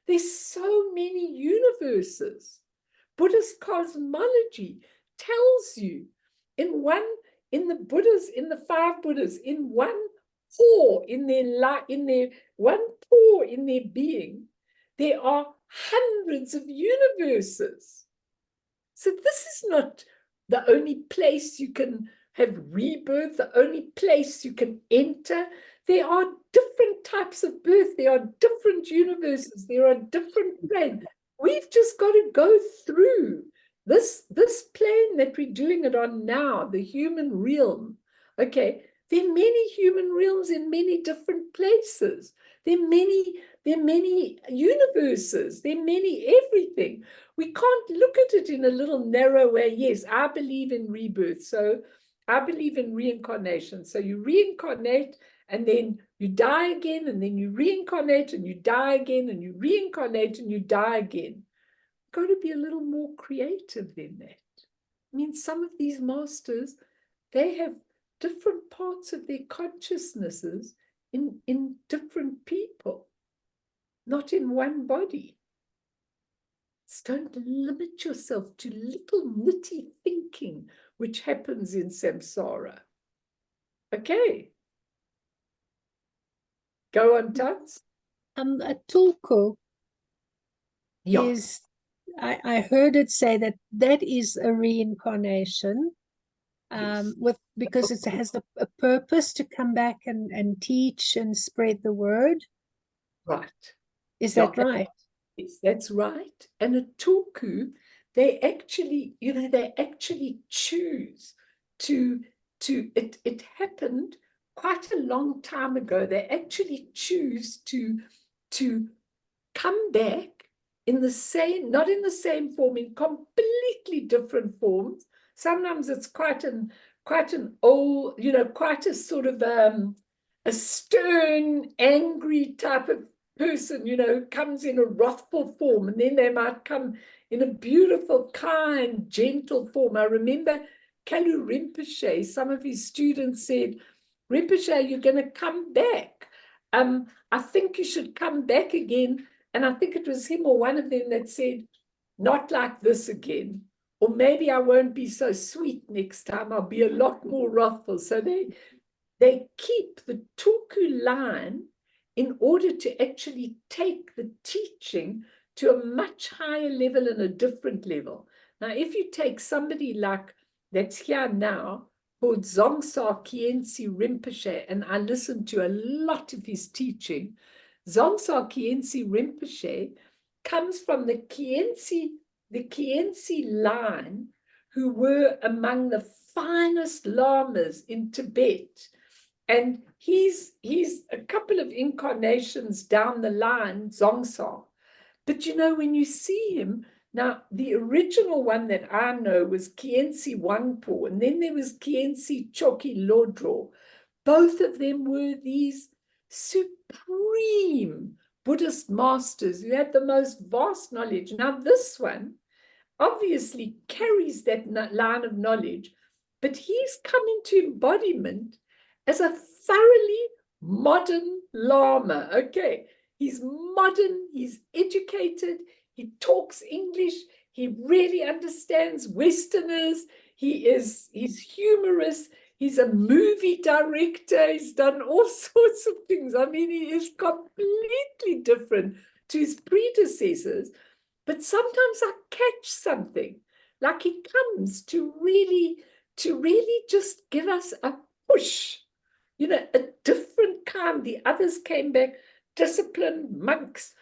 There's so many universes. Buddhist cosmology tells you in the 5 Buddhas, in one pore in their being, there are hundreds of universes. So this is not the only place you can have rebirth, the only place you can enter. There are different types of birth. There are different universes. There are different planes. We've just got to go through this plane that we're doing it on now, the human realm. Okay, there are many human realms in many different places. There are many universes, there are many everything. We can't look at it in a little narrow way. Yes, I believe in rebirth, so I believe in reincarnation. So you reincarnate and then you die again, and then you reincarnate and you die again, and you reincarnate and you die again. You've got to be a little more creative than that. I mean, some of these masters, they have different parts of their consciousnesses in different people, not in one body. So don't limit yourself to little nitty thinking, which happens in samsara. Okay. Go on, Tuts. A tulku Yeah. is, I heard it say that is a reincarnation. Yes. Because it has a purpose to come back and teach and spread the word. Right. Is Yeah, that right? Yes, that's right. And a tulku, they actually, they actually choose it happened quite a long time ago. They actually choose to come back in the same, not in the same form, in completely different forms. Sometimes it's quite an old, quite a sort of a stern, angry type of person, comes in a wrathful form, and then they might come in a beautiful, kind, gentle form. I remember Kalu Rinpoche, some of his students said, Rinpoche, you're going to come back. I think you should come back again. And I think it was him or one of them that said, not like this again. Or maybe I won't be so sweet next time. I'll be a lot more wrathful. So they keep the tulku line in order to actually take the teaching to a much higher level and a different level. Now, if you take somebody like that's here now, called Zongsar Khyentse Rinpoche, and I listened to a lot of his teaching, Zongsar Khyentse Rinpoche comes from the Khyentse line, who were among the finest lamas in Tibet. And he's a couple of incarnations down the line, Zongsar. But when you see him, now the original one that I know was Khyentse Wangpo, and then there was Khyentse Choki Lodro. Both of them were these supreme Buddhist masters who had the most vast knowledge. Now this one obviously carries that line of knowledge, but he's come into embodiment as a thoroughly modern Lama. Okay, he's modern, he's educated, he talks English, he really understands Westerners, he's humorous, he's a movie director, he's done all sorts of things. I mean, he is completely different to his predecessors. But sometimes I catch something, like he comes to really just give us a push, a different kind. The others came back, disciplined monks,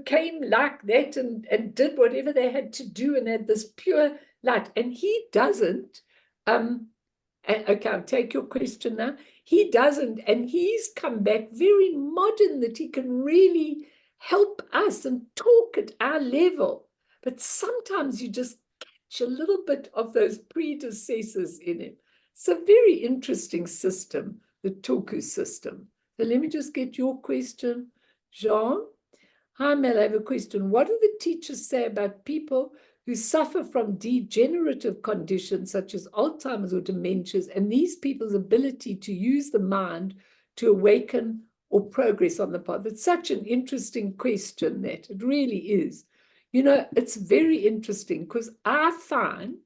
came like that and did whatever they had to do and had this pure light. And he doesn't. Okay, I'll take your question now. He doesn't, and he's come back very modern, that he can really help us and talk at our level. But sometimes you just catch a little bit of those predecessors in him. It's a very interesting system, the tulku system. So let me just get your question, Jean. Hi, Mel, I have a question. What do the teachers say about people who suffer from degenerative conditions such as Alzheimer's or dementias, and these people's ability to use the mind to awaken or progress on the path? It's such an interesting question, that it really is. It's very interesting, because I find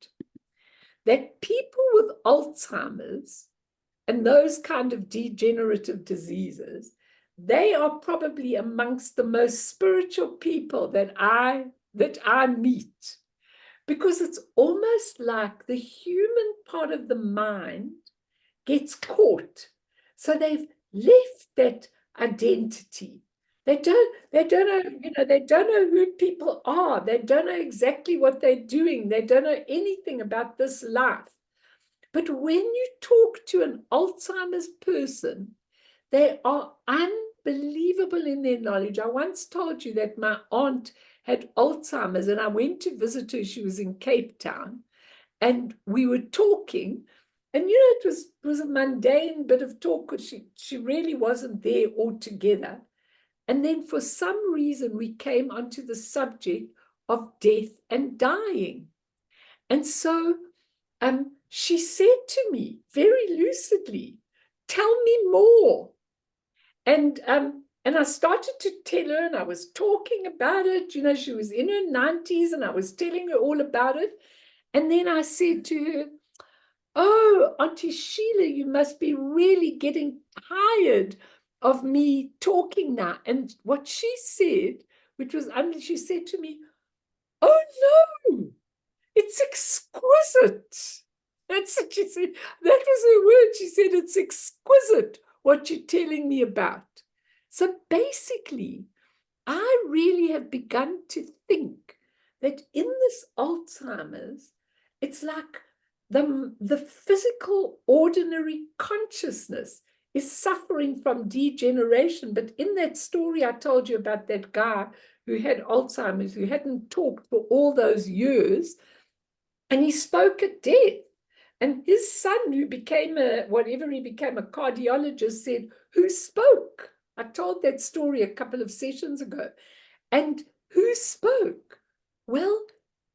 that people with Alzheimer's and those kind of degenerative diseases, they are probably amongst the most spiritual people that I meet, because it's almost like the human part of the mind gets caught. So they've left that identity. They don't know, they don't know who people are. They don't know exactly what they're doing. They don't know anything about this life. But when you talk to an Alzheimer's person, they are unbelievable in their knowledge. I once told you that my aunt had Alzheimer's, and I went to visit her. She was in Cape Town, and we were talking, and it was a mundane bit of talk, because she really wasn't there altogether. And then for some reason we came onto the subject of death and dying. And so she said to me very lucidly, "Tell me more." And I started to tell her, and I was talking about it. She was in her 90s, and I was telling her all about it. And then I said to her, "Oh, Auntie Sheila, you must be really getting tired of me talking now." And what she said, which was, she said to me, "Oh no, it's exquisite." That's what she said. That was her word. She said, "It's exquisite what you're telling me about." So basically, I really have begun to think that in this Alzheimer's, it's like the physical, ordinary consciousness is suffering from degeneration. But in that story I told you about that guy who had Alzheimer's, who hadn't talked for all those years, and he spoke at death. And his son, who became a cardiologist, said, "Who spoke?" I told that story a couple of sessions ago. And who spoke? Well,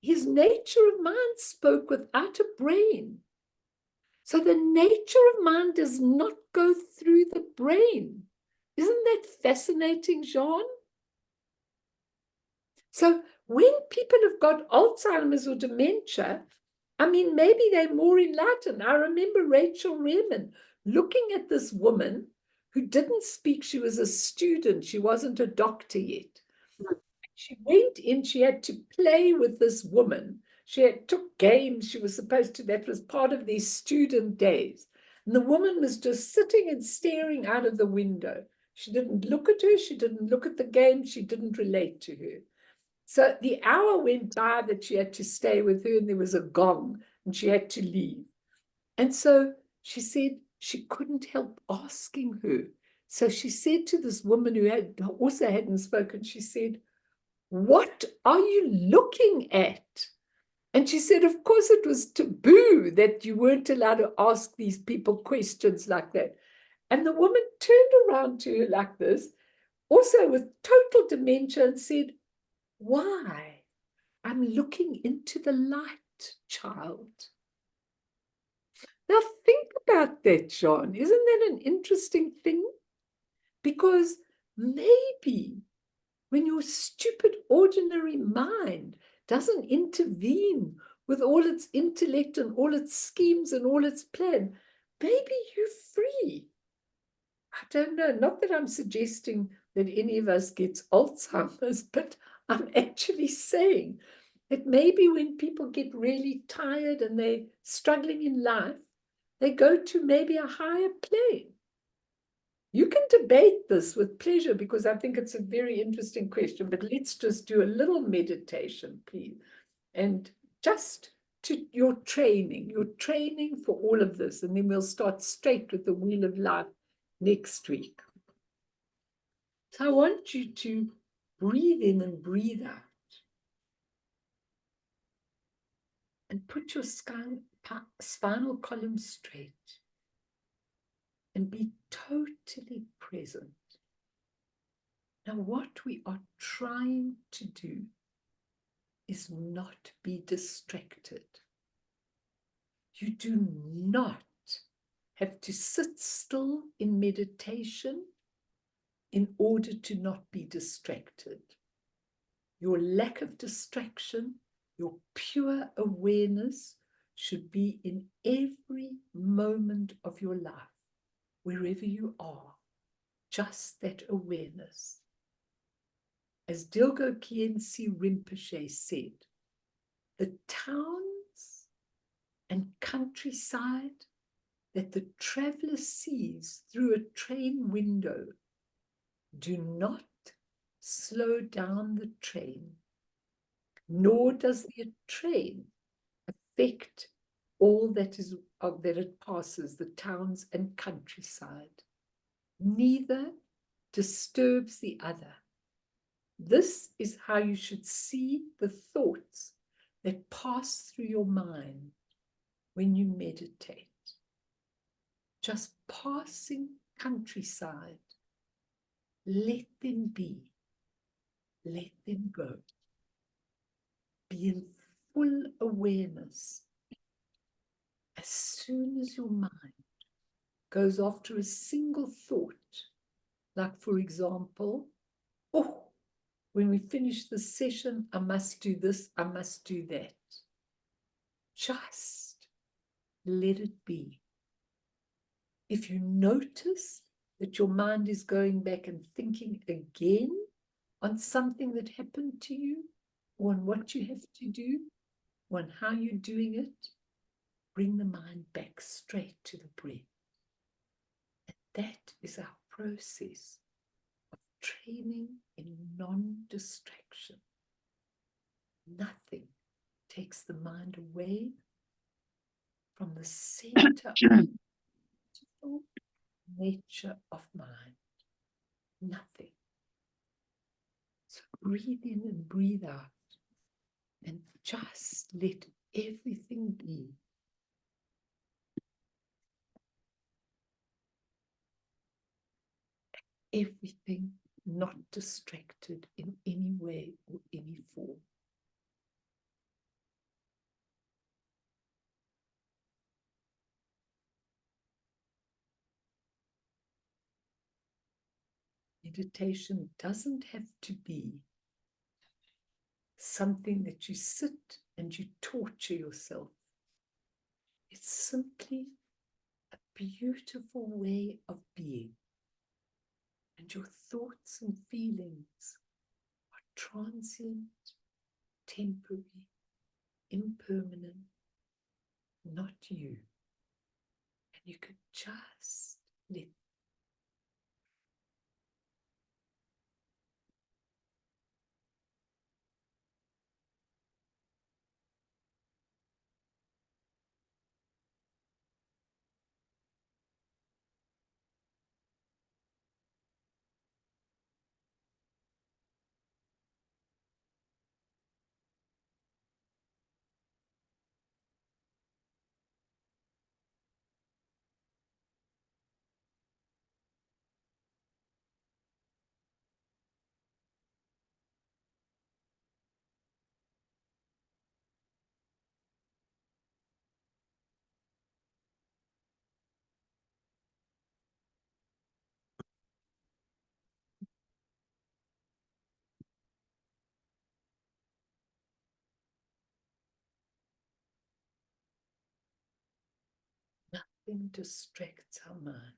his nature of mind spoke without a brain. So the nature of mind does not go through the brain. Isn't that fascinating, Jean? So when people have got Alzheimer's or dementia, maybe they're more enlightened. I remember Rachel Rehrman looking at this woman who didn't speak. She was a student. She wasn't a doctor yet. She went in, she had to play with this woman. Took games she was supposed to, that was part of their student days. And the woman was just sitting and staring out of the window. She didn't look at her, she didn't look at the game, she didn't relate to her. So the hour went by that she had to stay with her, and there was a gong, and she had to leave. And so she said she couldn't help asking her. So she said to this woman who also hadn't spoken, she said, "What are you looking at?" And she said, of course, it was taboo that you weren't allowed to ask these people questions like that. And the woman turned around to her like this, also with total dementia, and said, "Why? I'm looking into the light, child." Now think about that, John. Isn't that an interesting thing? Because maybe when your stupid, ordinary mind doesn't intervene with all its intellect and all its schemes and all its plan, maybe you're free. I don't know. Not that I'm suggesting that any of us gets Alzheimer's, but I'm actually saying that maybe when people get really tired and they're struggling in life, they go to maybe a higher plane. You can debate this with pleasure, because I think it's a very interesting question, but let's just do a little meditation, please. And just to your training for all of this, and then we'll start straight with the Wheel of Life next week. So I want you to breathe in and breathe out. And put your spinal column straight. And be totally present. Now, what we are trying to do is not be distracted. You do not have to sit still in meditation in order to not be distracted. Your lack of distraction, your pure awareness should be in every moment of your life, wherever you are, just that awareness. As Dilgo Khyentse Rinpoche said, the towns and countryside that the traveler sees through a train window do not slow down the train, nor does the train affect all that it passes, the towns and countryside. Neither disturbs the other. This is how you should see the thoughts that pass through your mind when you meditate. Just passing countryside. Let them be. Let them go. Be in full awareness. As soon as your mind goes after a single thought, like for example, oh, when we finish this session, I must do this, I must do that. Just let it be. If you notice that your mind is going back and thinking again on something that happened to you, or on what you have to do, or on how you're doing it, bring the mind back straight to the breath. And that is our process of training in non-distraction. Nothing takes the mind away from the center of the nature of mind. Nothing. So breathe in and breathe out, and just let everything be. Everything not distracted in any way or any form. Meditation doesn't have to be something that you sit and you torture yourself. It's simply a beautiful way of being. And your thoughts and feelings are transient, temporary, impermanent, not you. And you could just let nothing distracts our mind.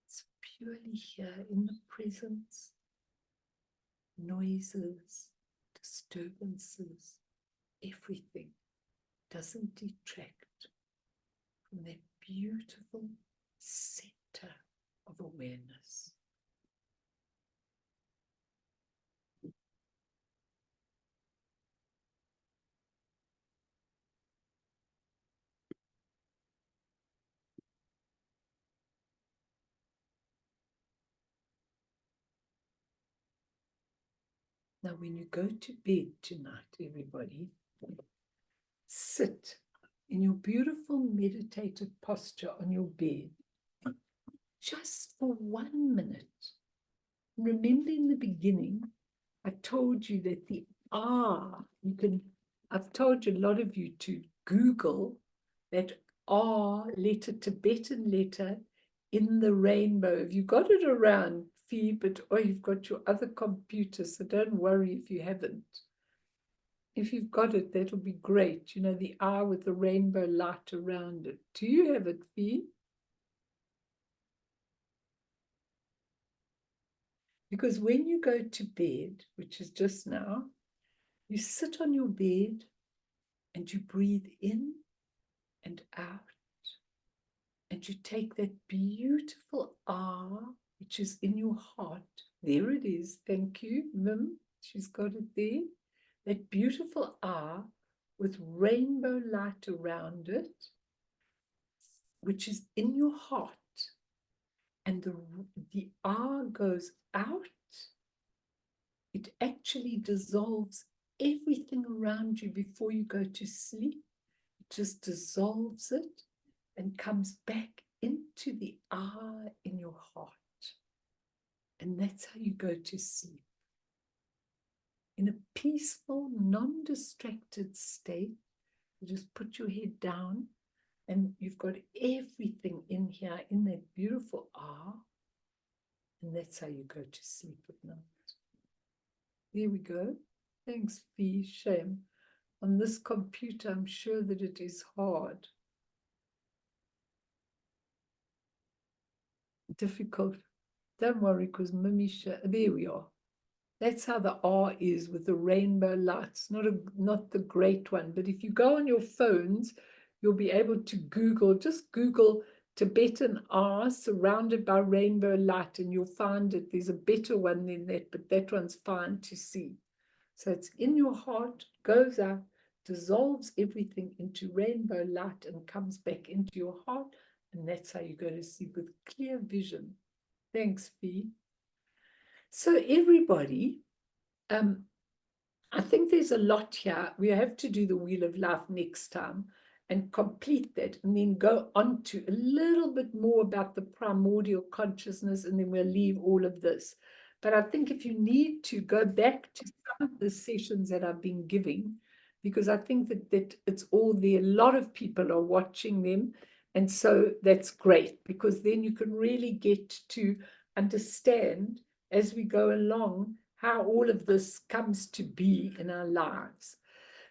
It's purely here in the presence. Noises, disturbances, everything doesn't detract from that beautiful center of awareness. Now, when you go to bed tonight, everybody, sit in your beautiful meditative posture on your bed, just for 1 minute. Remember in the beginning, I told you that the I've told you a lot of you to Google that R letter, Tibetan letter in the rainbow. Have you got it around, Fee? But you've got your other computer, so don't worry if you haven't. If you've got it, that'll be great. You know, the R with the rainbow light around it. Do you have it, Fee? Because when you go to bed, which is just now, you sit on your bed and you breathe in and out. And you take that beautiful R, which is in your heart. There it is. Thank you, Mim. She's got it there. That beautiful R with rainbow light around it, which is in your heart. And the R goes out, it actually dissolves everything around you before you go to sleep. It just dissolves it and comes back into the eye in your heart. And that's how you go to sleep. In a peaceful, non-distracted state, you just put your head down and you've got everything in here, in that beautiful eye. And that's how you go to sleep at night. There we go. Thanks, Fee. Shame. On this computer, I'm sure that it is hard. Difficult. Don't worry, because Mimi, there we are. That's how the R is with the rainbow lights. Not the great one, but if you go on your phones, you'll be able to Google, just Google Tibetan R surrounded by rainbow light, and you'll find it. There's a better one than that, but that one's fine to see. So it's in your heart, goes out, dissolves everything into rainbow light and comes back into your heart. And that's how you go to sleep with clear vision. Thanks, Fee. So everybody, I think there's a lot here. We have to do the Wheel of Life next time and complete that, and then go on to a little bit more about the primordial consciousness, and then we'll leave all of this. But I think if you need to go back to some of the sessions that I've been giving, because I think that it's all there. A lot of people are watching them. And so that's great, because then you can really get to understand as we go along how all of this comes to be in our lives.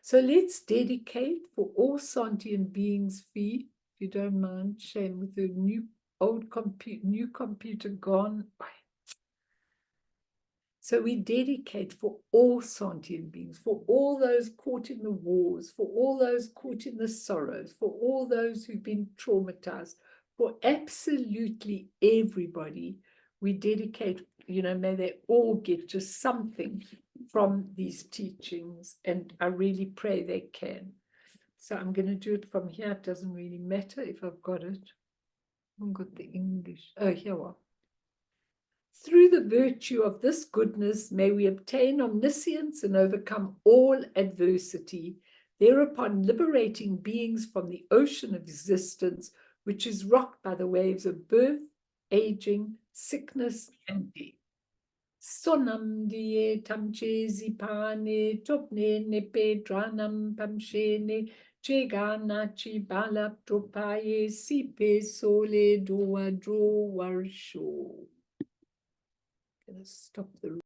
So let's dedicate for all sentient beings, Fee, if you don't mind, Shane, with the new computer gone. So we dedicate for all sentient beings, for all those caught in the wars, for all those caught in the sorrows, for all those who've been traumatized, for absolutely everybody. We dedicate, may they all get just something from these teachings, and I really pray they can. So I'm going to do it from here. It doesn't really matter if I've got it. I haven't got the English. Oh, here we are. Through the virtue of this goodness, may we obtain omniscience and overcome all adversity, thereupon liberating beings from the ocean of existence, which is rocked by the waves of birth, aging, sickness, and death. Sonam die tamche zipane topne nepe dranam pamshene cheganachi balap tropaye sipe sole doa dro warsho. Gonna stop the